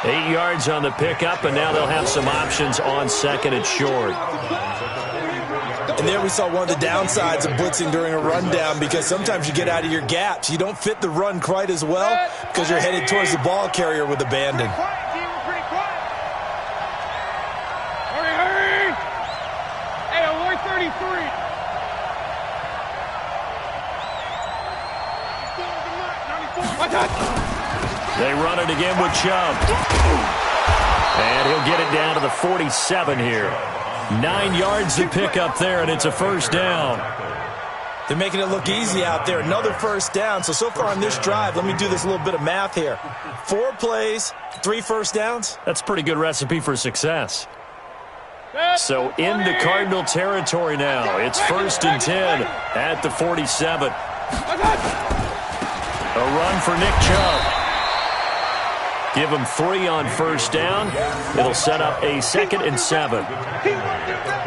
8 yards on the pickup, and now they'll have some options on second and short. And there we saw one of the downsides of blitzing during a rundown, because sometimes you get out of your gaps. You don't fit the run quite as well because you're headed towards the ball carrier with abandon. Hurry! Hey, alert 33. They run it again with Chubb. And he'll get it down to the 47 here. 9 yards to pick up there, and it's a first down. They're making it look easy out there. Another first down. So far on this drive, let me do this little bit of math here. 4 plays, 3 first downs. That's a pretty good recipe for success. So into Cardinal territory now. It's 1st and 10 at the 47. A run for Nick Chubb. Give him 3 on first down. It'll set up a 2nd and 7.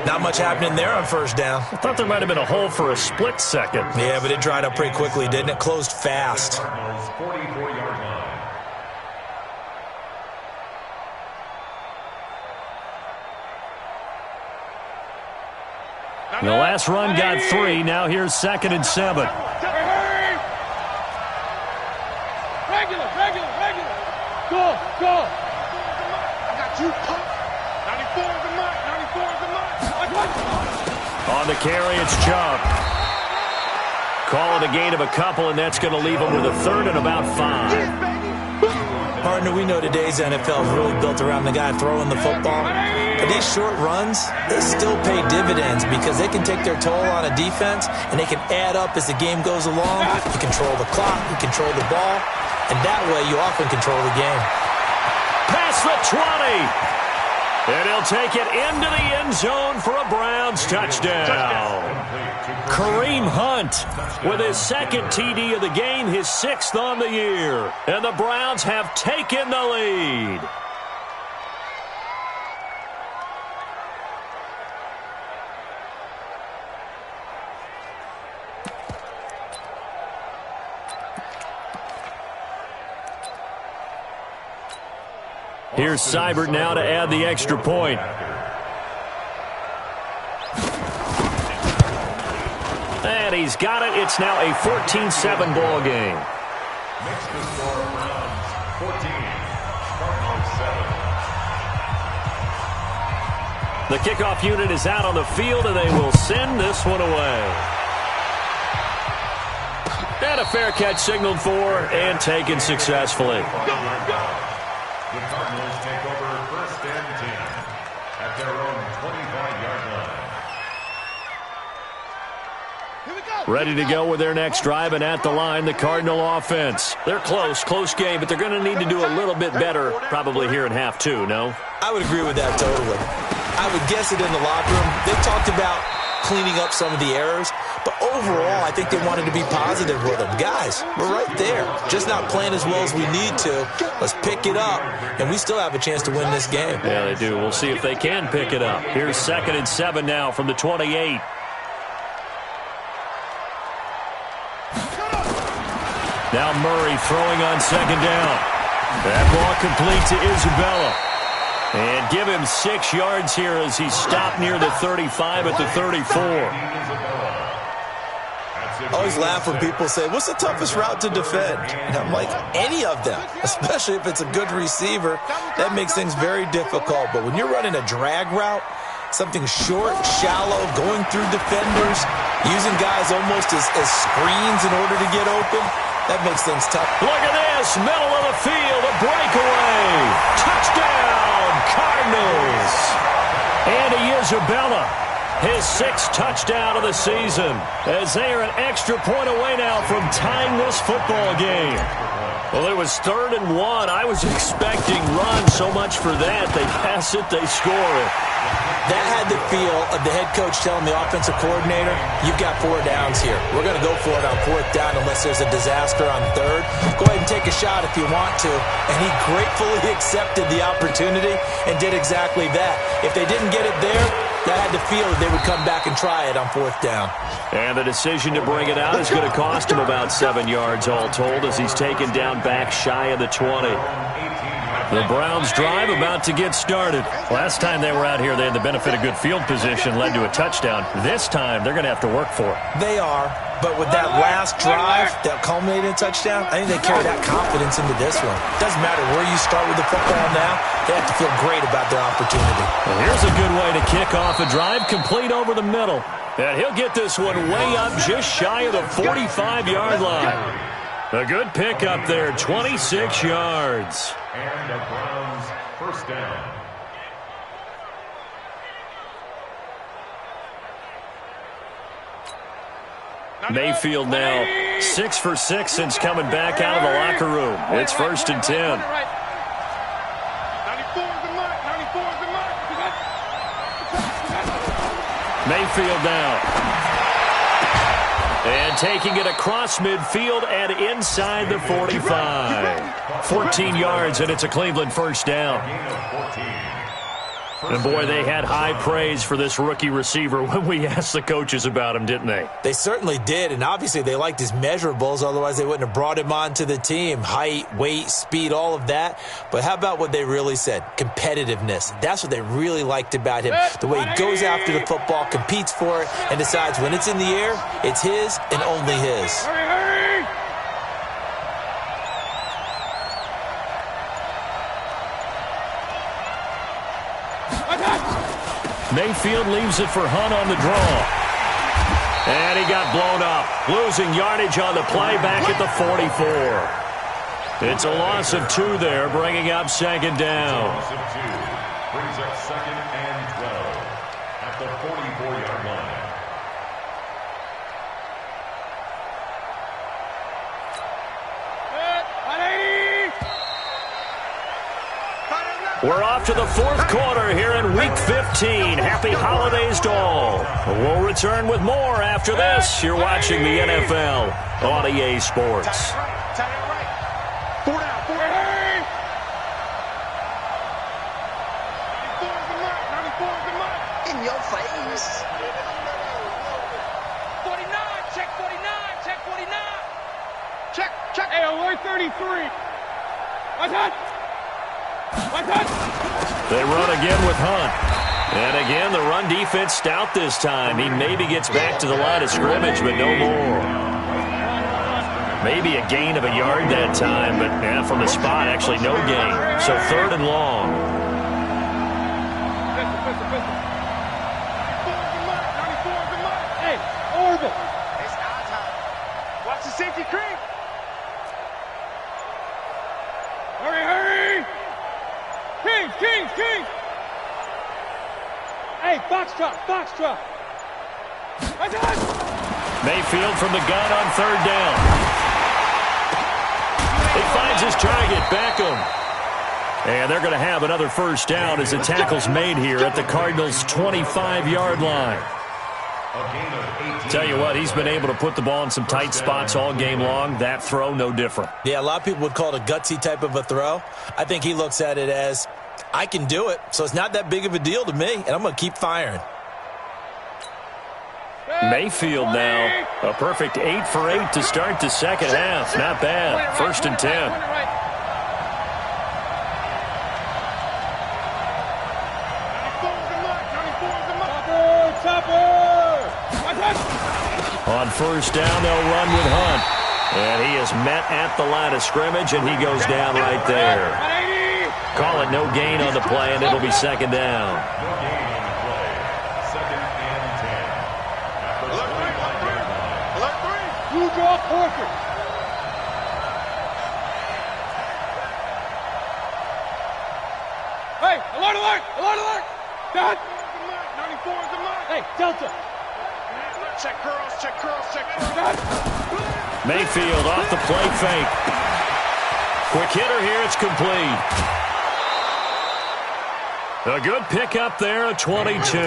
Not much happening there on first down. I thought there might have been a hole for a split second. Yeah, but it dried up pretty quickly, didn't it? Closed fast. 44-yard line. The last run got 3. Now here's 2nd and 7. Regular. Go. I got you. 94 is the mark. On the carry, it's Chubb. Call it a gain of a couple, and that's going to leave him with a 3rd and about 5. Partner, we know today's NFL is really built around the guy throwing the football. But these short runs, they still pay dividends because they can take their toll on a defense, and they can add up as the game goes along. You control the clock, you control the ball, and that way you often control the game. Past the 20. And he'll take it into the end zone for a Browns touchdown. Kareem Hunt with his second TD of the game, his 6th on the year. And the Browns have taken the lead. Here's Seibert now to add the extra point. And he's got it. It's now a 14-7 ball game. Makes the score Browns 14, Cardinals 7. The kickoff unit is out on the field, and they will send this one away. And a fair catch signaled for and taken successfully. The Cardinals take over 1st and 10 at their own 25-yard line. Ready to go with their next drive, and at the line, the Cardinal offense. They're close game, but they're going to need to do a little bit better probably here in half 2, no? I would agree with that totally. I would guess it in the locker room. They talked about cleaning up some of the errors, but overall, I think they wanted to be positive with them. Guys, we're right there. Just not playing as well as we need to. Let's pick it up, and we still have a chance to win this game. Yeah, they do. We'll see if they can pick it up. Here's 2nd and 7 now from the 28. Now Murray throwing on 2nd down. That ball complete to Isabella. And give him 6 yards here as he stopped near the 35 at the 34. I always laugh when people say, what's the toughest route to defend? And I'm like, any of them, especially if it's a good receiver. That makes things very difficult. But when you're running a drag route, something short, shallow, going through defenders, using guys almost as screens in order to get open, that makes things tough. Look at this, middle of the field, a breakaway. Touchdown, Cardinals. Andy Isabella, his 6th touchdown of the season, as they are an extra point away now from tying this football game. Well, it was 3rd and 1. I was expecting run, so much for that. They pass it, they score it. That had the feel of the head coach telling the offensive coordinator, you've got 4 downs here. We're going to go for it on 4th down unless there's a disaster on 3rd. Go ahead and take a shot if you want to. And he gratefully accepted the opportunity and did exactly that. If they didn't get it there, that had the feel that they would come back and try it on 4th down. And the decision to bring it out is going to cost him about 7 yards all told as he's taken down back shy of the 20. The Browns drive about to get started. Last time they were out here, they had the benefit of good field position, led to a touchdown. This time, they're going to have to work for it. They are, but with that last drive that culminated in a touchdown, I think they carry that confidence into this one. Doesn't matter where you start with the football now, they have to feel great about their opportunity. Well, here's a good way to kick off a drive, complete over the middle. And he'll get this one way up just shy of the 45-yard line. A good pick up there, 26 yards. And the Browns 1st down. Mayfield now 6 for 6 since coming back out of the locker room. It's 1st and 10. 94 is the mark. 94 is the mark. Mayfield now. And taking it across midfield and inside the 45. 14 yards, and it's a Cleveland 1st down. And boy, they had high praise for this rookie receiver when we asked the coaches about him, didn't they? They certainly did, and obviously they liked his measurables, otherwise they wouldn't have brought him onto the team. Height, weight, speed, all of that. But how about what they really said? Competitiveness. That's what they really liked about him. The way he goes after the football, competes for it, and decides when it's in the air, it's his and only his. Mayfield leaves it for Hunt on the draw. And he got blown up. Losing yardage on the play back at the 44. It's a loss of 2 there, bringing up 2nd down. Loss of 2 brings up 2nd and 12 at the 44-yard line. We're off to the fourth quarter here in Week 15. Happy holidays to all. We'll return with more after this. You're watching the NFL on EA Sports. Tight end right. 4 down, 4 down. 94 is the mark. 94 is the mark. In your face. 49, check 49, check 49. Check. Hey, alert 33. What's that? They run again with Hunt. And again, the run defense stout this time. He maybe gets back to the line of scrimmage, but no more. Maybe a gain of a yard that time, but from the spot, actually no gain. So 3rd and long. 94 is the mark. Hey, Orville. It's our time. Watch the safety creep. Hurry. Kings. Hey, box drop. Mayfield from the gun on 3rd down. He finds his target, Beckham. And they're going to have another first down as the tackle's made here at the Cardinals' 25-yard line. Tell you what, he's been able to put the ball in some tight spots all game long. That throw, no different. Yeah, a lot of people would call it a gutsy type of a throw. I think he looks at it as, I can do it, so it's not that big of a deal to me, and I'm going to keep firing. Mayfield now, a perfect 8 for 8 to start the second half. Not bad. 1st and 10. On 1st down, they'll run with Hunt. And he is met at the line of scrimmage, and he goes down right there. Call it no gain on the play, and it'll be 2nd down. No gain on the play. 2nd and 10. Alert 3. You draw Porter. Hey, alert. Dad. 94 is the mark. Hey, Delta. Check curls. Mayfield off the play fake. Quick hitter here, it's complete. A good pickup there at 22.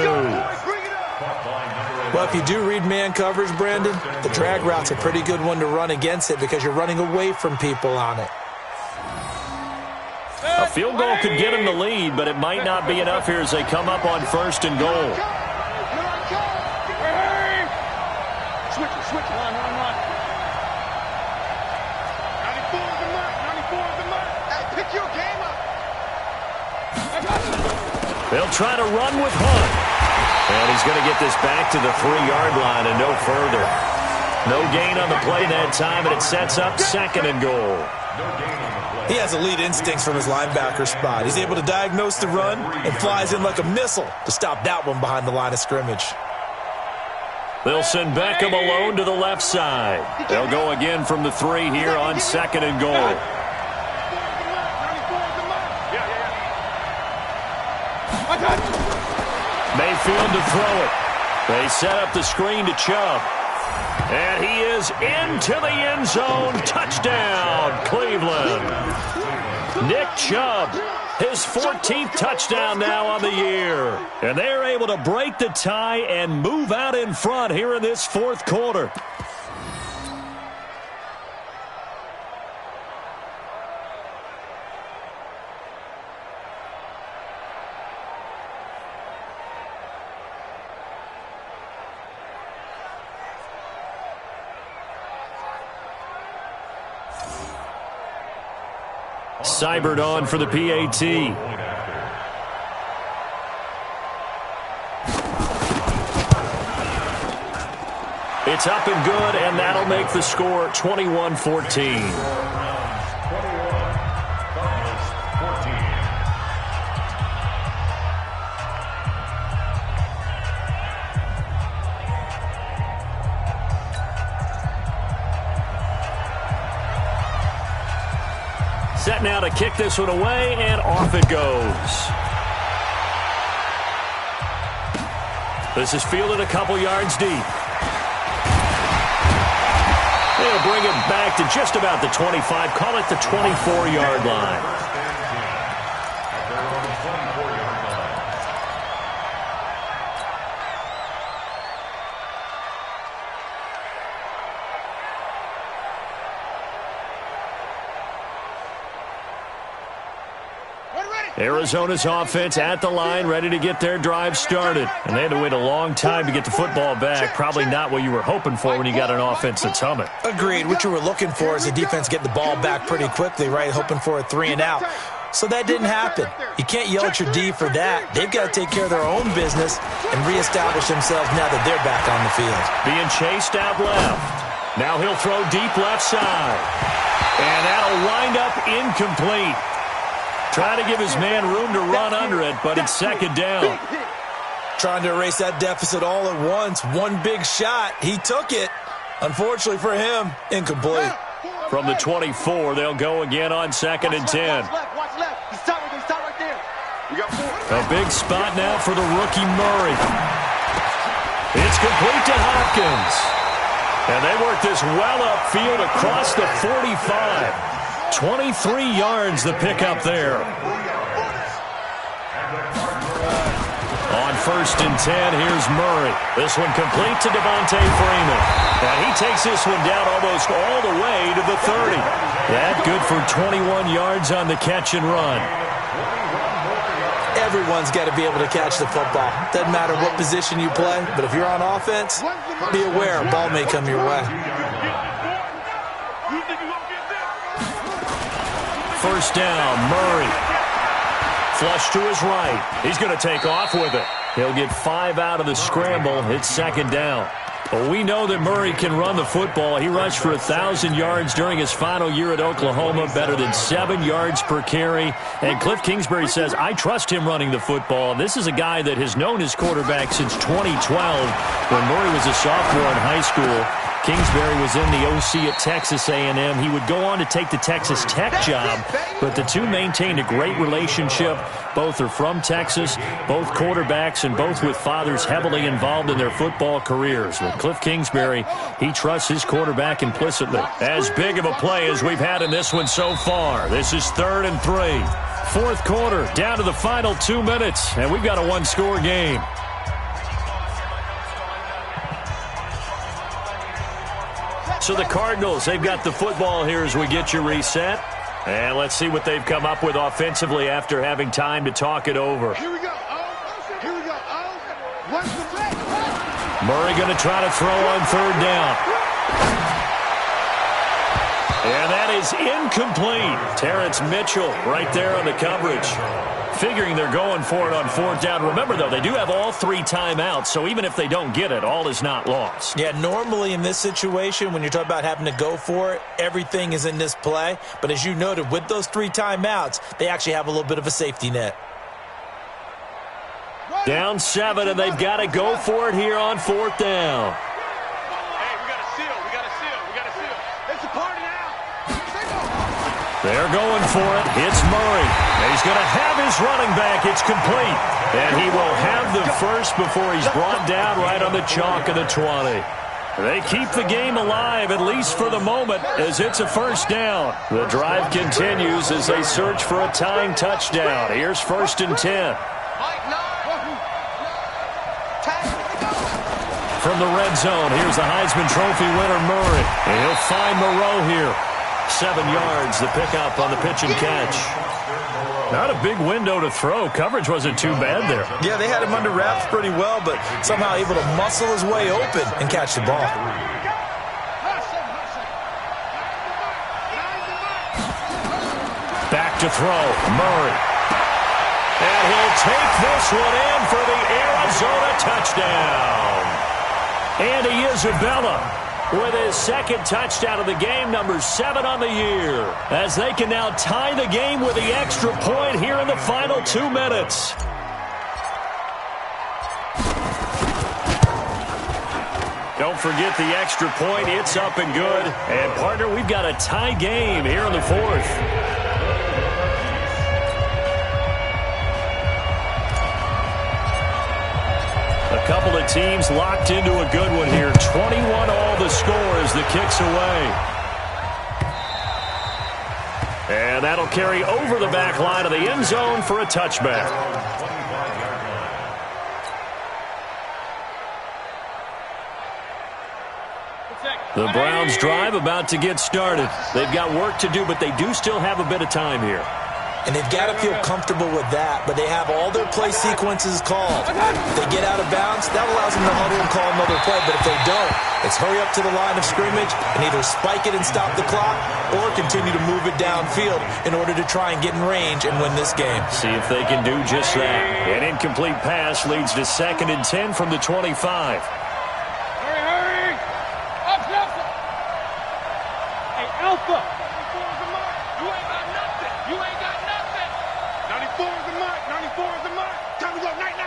Well, if you do read man coverage, Brandon, the drag route's a pretty good one to run against it because you're running away from people on it. A field goal could get him the lead, but it might not be enough here as they come up on 1st and goal. Switch. Run. 94 is the mark. Hey, pick your game up. They'll try to run with Hunt. And he's going to get this back to the 3-yard line and no further. No gain on the play that time, and it sets up 2nd and goal. He has elite instincts from his linebacker spot. He's able to diagnose the run and flies in like a missile to stop that one behind the line of scrimmage. They'll send Beckham alone to the left side. They'll go again from the 3 here on 2nd and goal. Mayfield to throw it. They set up the screen to Chubb. And he is into the end zone. Touchdown, Cleveland. Nick Chubb, his 14th touchdown now on the year. And they're able to break the tie and move out in front here in this 4th quarter. Seibert on for the PAT. It's up and good, and that'll make the score 21-14. Set now to kick this one away, and off it goes. This is fielded a couple yards deep. They'll bring it back to just about the 25, call it the 24-yard line. Arizona's offense at the line, ready to get their drive started. And they had to wait a long time to get the football back. Probably not what you were hoping for when you got an offense that's humming. Agreed. What you were looking for is the defense getting the ball back pretty quickly, right? Hoping for a 3-and-out. So that didn't happen. You can't yell at your D for that. They've got to take care of their own business and reestablish themselves now that they're back on the field. Being chased out left. Now he'll throw deep left side. And that'll wind up incomplete. Try to give his man room to run under it, but it's second down. Trying to erase that deficit all at once. One big shot. He took it. Unfortunately for him, incomplete. From the 24, they'll go again on 2nd and 10. Watch left. He's tight right there. We got 4. A big spot now for the rookie Murray. It's complete to Hopkins. And they work this well upfield across the 45. 23 yards the pickup there. On 1st and 10, here's Murray. This one complete to Devontae Freeman. And he takes this one down almost all the way to the 30. That good for 21 yards on the catch and run. Everyone's got to be able to catch the football. Doesn't matter what position you play, but if you're on offense, be aware a ball may come your way. First down, Murray. Flush to his right. He's going to take off with it. He'll get 5 out of the scramble. It's second down. Well, we know that Murray can run the football. He rushed for 1,000 yards during his final year at Oklahoma, better than 7 yards per carry. And Cliff Kingsbury says, I trust him running the football. This is a guy that has known his quarterback since 2012 when Murray was a sophomore in high school. Kingsbury was in the OC at Texas A&M. He would go on to take the Texas Tech job, but the two maintained a great relationship. Both are from Texas, both quarterbacks, and both with fathers heavily involved in their football careers. With Cliff Kingsbury, he trusts his quarterback implicitly. As big of a play as we've had in this one so far. This is 3rd and 3. Fourth quarter, down to the final 2 minutes, and we've got a one-score game. So the Cardinals, they've got the football here as we get you reset. And let's see what they've come up with offensively after having time to talk it over. Here we go. Here we go. What's the play? Murray going to try to throw on 3rd down. And that is incomplete. Terrence Mitchell right there on the coverage. Figuring they're going for it on 4th down. Remember, though, they do have all 3 timeouts, so even if they don't get it, all is not lost. Yeah, normally in this situation, when you're talking about having to go for it, everything is in this play. But as you noted, with those 3 timeouts, they actually have a little bit of a safety net. Down 7, and they've got to go for it here on 4th down. Hey, we got a seal. We got a seal. We got a seal. It's a party now. They're going for it. It's Murray. He's going to have his running back. It's complete. And he will have the first before he's brought down right on the chalk of the 20. They keep the game alive, at least for the moment, as it's a first down. The drive continues as they search for a tying touchdown. Here's 1st and 10. From the red zone, here's the Heisman Trophy winner, Murray. And he'll find Moreau here. 7 yards, the pickup on the pitch and catch. Not a big window to throw. Coverage wasn't too bad there. Yeah, they had him under wraps pretty well, but somehow able to muscle his way open and catch the ball. Back to throw, Murray. And he'll take this one in for the Arizona touchdown. Andy Isabella with his 2nd touchdown of the game, number 7 on the year, as they can now tie the game with the extra point here in the final 2 minutes. Don't forget the extra point. It's up and good. And, partner, we've got a tie game here in the 4th. A couple of teams locked into a good one here. 21 all the score as the kick's away. And that'll carry over the back line of the end zone for a touchback. The Browns drive about to get started. They've got work to do, but they do still have a bit of time here. And they've got to feel comfortable with that, but they have all their play sequences called. If they get out of bounds, that allows them to huddle and call another play. But if they don't, it's hurry up to the line of scrimmage and either spike it and stop the clock or continue to move it downfield in order to try and get in range and win this game. See if they can do just that. An incomplete pass leads to 2nd and 10 from the 25. Hurry! Up, Alpha! Hey, Alpha! 94 is the mark. 94 is the mark. Time to go. Night.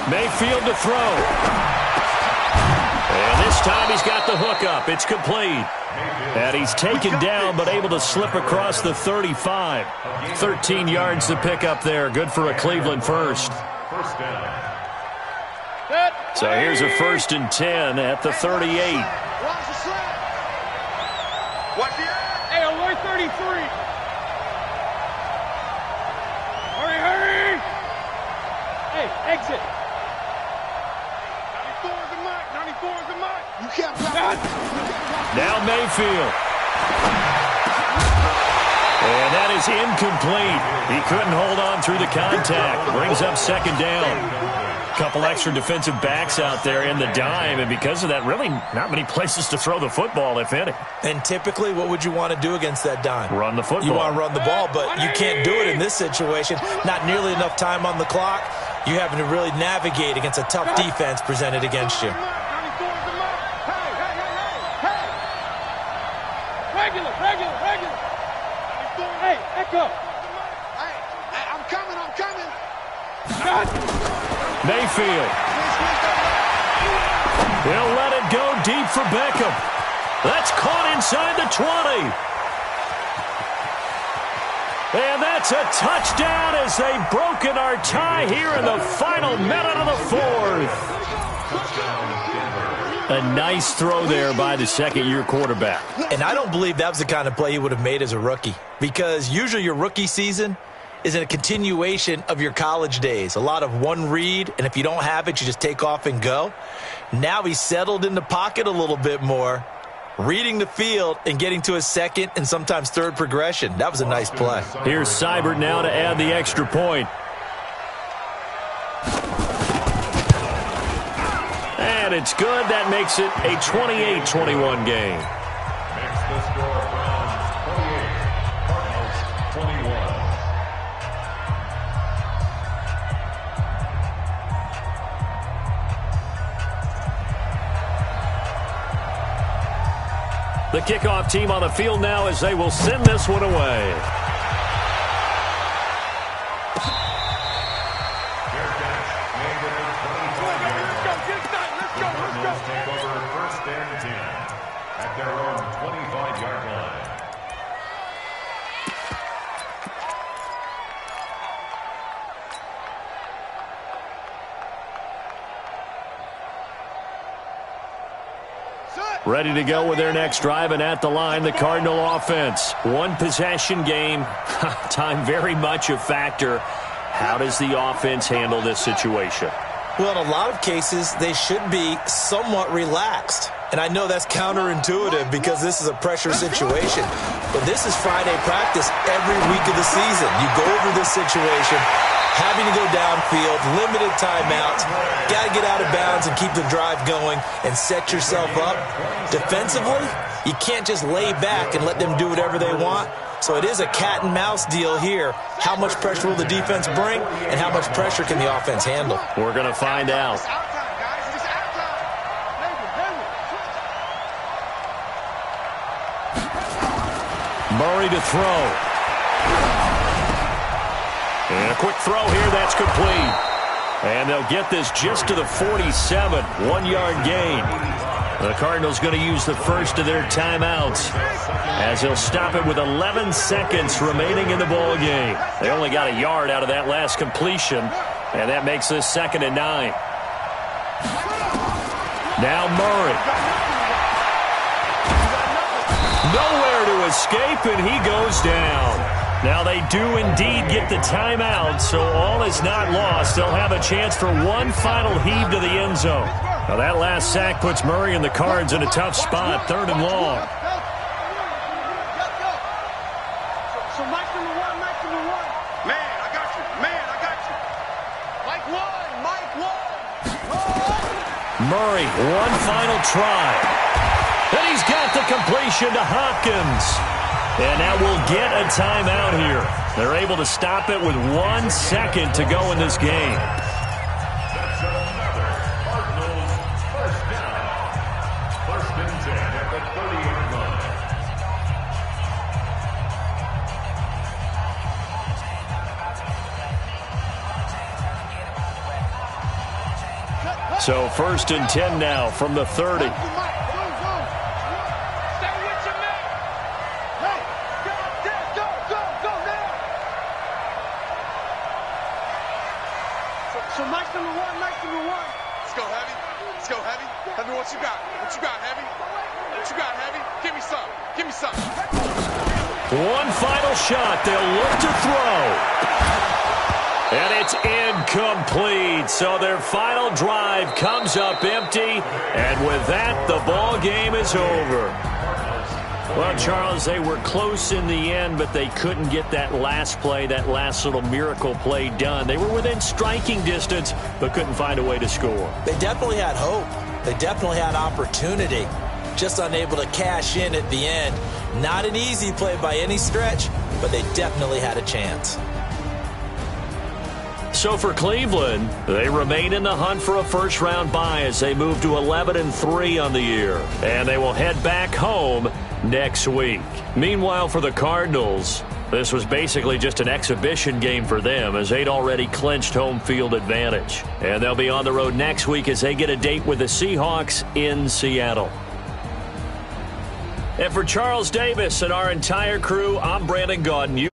Mayfield to throw. And this time he's got the hook up. It's complete. And he's taken down but able to slip across the 35. 13 yards to pick up there. Good for a Cleveland first. First down. So here's a 1st and 10 at the 38. Hey, alert 33. Hurry! Hey, exit. 94 is the mark. 94 is the mark. You can't block. Now Mayfield. And that is incomplete. He couldn't hold on through the contact. Brings up 2nd down. Couple extra defensive backs out there in the dime, and because of that, really not many places to throw the football, if any. And typically, what would you want to do against that dime? Run the football. You want to run the ball, but you can't do it in this situation. Not nearly enough time on the clock. You having to really navigate against a tough defense presented against you. Regular. Hey, Echo. Hey, I'm coming. Mayfield. He'll let it go deep for Beckham. That's caught inside the 20. And that's a touchdown as they've broken our tie here in the final minute of the 4th. A nice throw there by the 2nd-year quarterback. And I don't believe that was the kind of play he would have made as a rookie, because usually your rookie season is in a continuation of your college days. A lot of one read, and if you don't have it, you just take off and go. Now he's settled in the pocket a little bit more, reading the field and getting to his 2nd and sometimes 3rd progression. That was a nice play. Here's Seibert now to add the extra point. And it's good. That makes it a 28-21 game. Makes the score Browns 28, Cardinals 21. The kickoff team on the field now as they will send this one away. Cardinals take over 1st and 10 at their own 25-yard line. Ready to go with their next drive, and at the line, the Cardinal offense. One possession game. Time very much a factor. How does the offense handle this situation? Well, in a lot of cases, they should be somewhat relaxed. And I know that's counterintuitive because this is a pressure situation. But this is Friday practice every week of the season. You go over this situation, having to go downfield, limited timeouts, got to get out of bounds and keep the drive going and set yourself up. Defensively, you can't just lay back and let them do whatever they want. So it is a cat and mouse deal here. How much pressure will the defense bring and how much pressure can the offense handle? We're going to find out. Murray to throw. And a quick throw here, that's complete. And they'll get this just to the 47, 1-yard gain. The Cardinals going to use the first of their timeouts as they'll stop it with 11 seconds remaining in the ball game. They only got a yard out of that last completion, and that makes this 2nd and 9. Now Murray. Nowhere to escape, and he goes down. Now they do indeed get the timeout, so all is not lost. They'll have a chance for one final heave to the end zone. Now that last sack puts Murray and the Cards in a tough spot, 3rd and long. So Murray, one final try. And he's got the completion to Hopkins. And now we'll get a timeout here. They're able to stop it with 1 second to go in this game. That's another Cardinals first down. First and 10 at the 30-yard line. So first and 10 now from the 30. So nice number one. Let's go, Heavy. Heavy, what you got? Heavy? What you got, Heavy? Give me some. One final shot. They'll look to throw. And it's incomplete. So their final drive comes up empty. And with that, the ball game is over. Well, Charles, they were close in the end, but they couldn't get that last play, that last little miracle play done. They were within striking distance, but couldn't find a way to score. They definitely had hope. They definitely had opportunity. Just unable to cash in at the end. Not an easy play by any stretch, but they definitely had a chance. So for Cleveland, they remain in the hunt for a first-round bye as they move to 11-3 on the year. And they will head back home next week. Meanwhile, for the Cardinals, this was basically just an exhibition game for them as they'd already clinched home field advantage. And they'll be on the road next week as they get a date with the Seahawks in Seattle. And for Charles Davis and our entire crew, I'm Brandon Gaudin.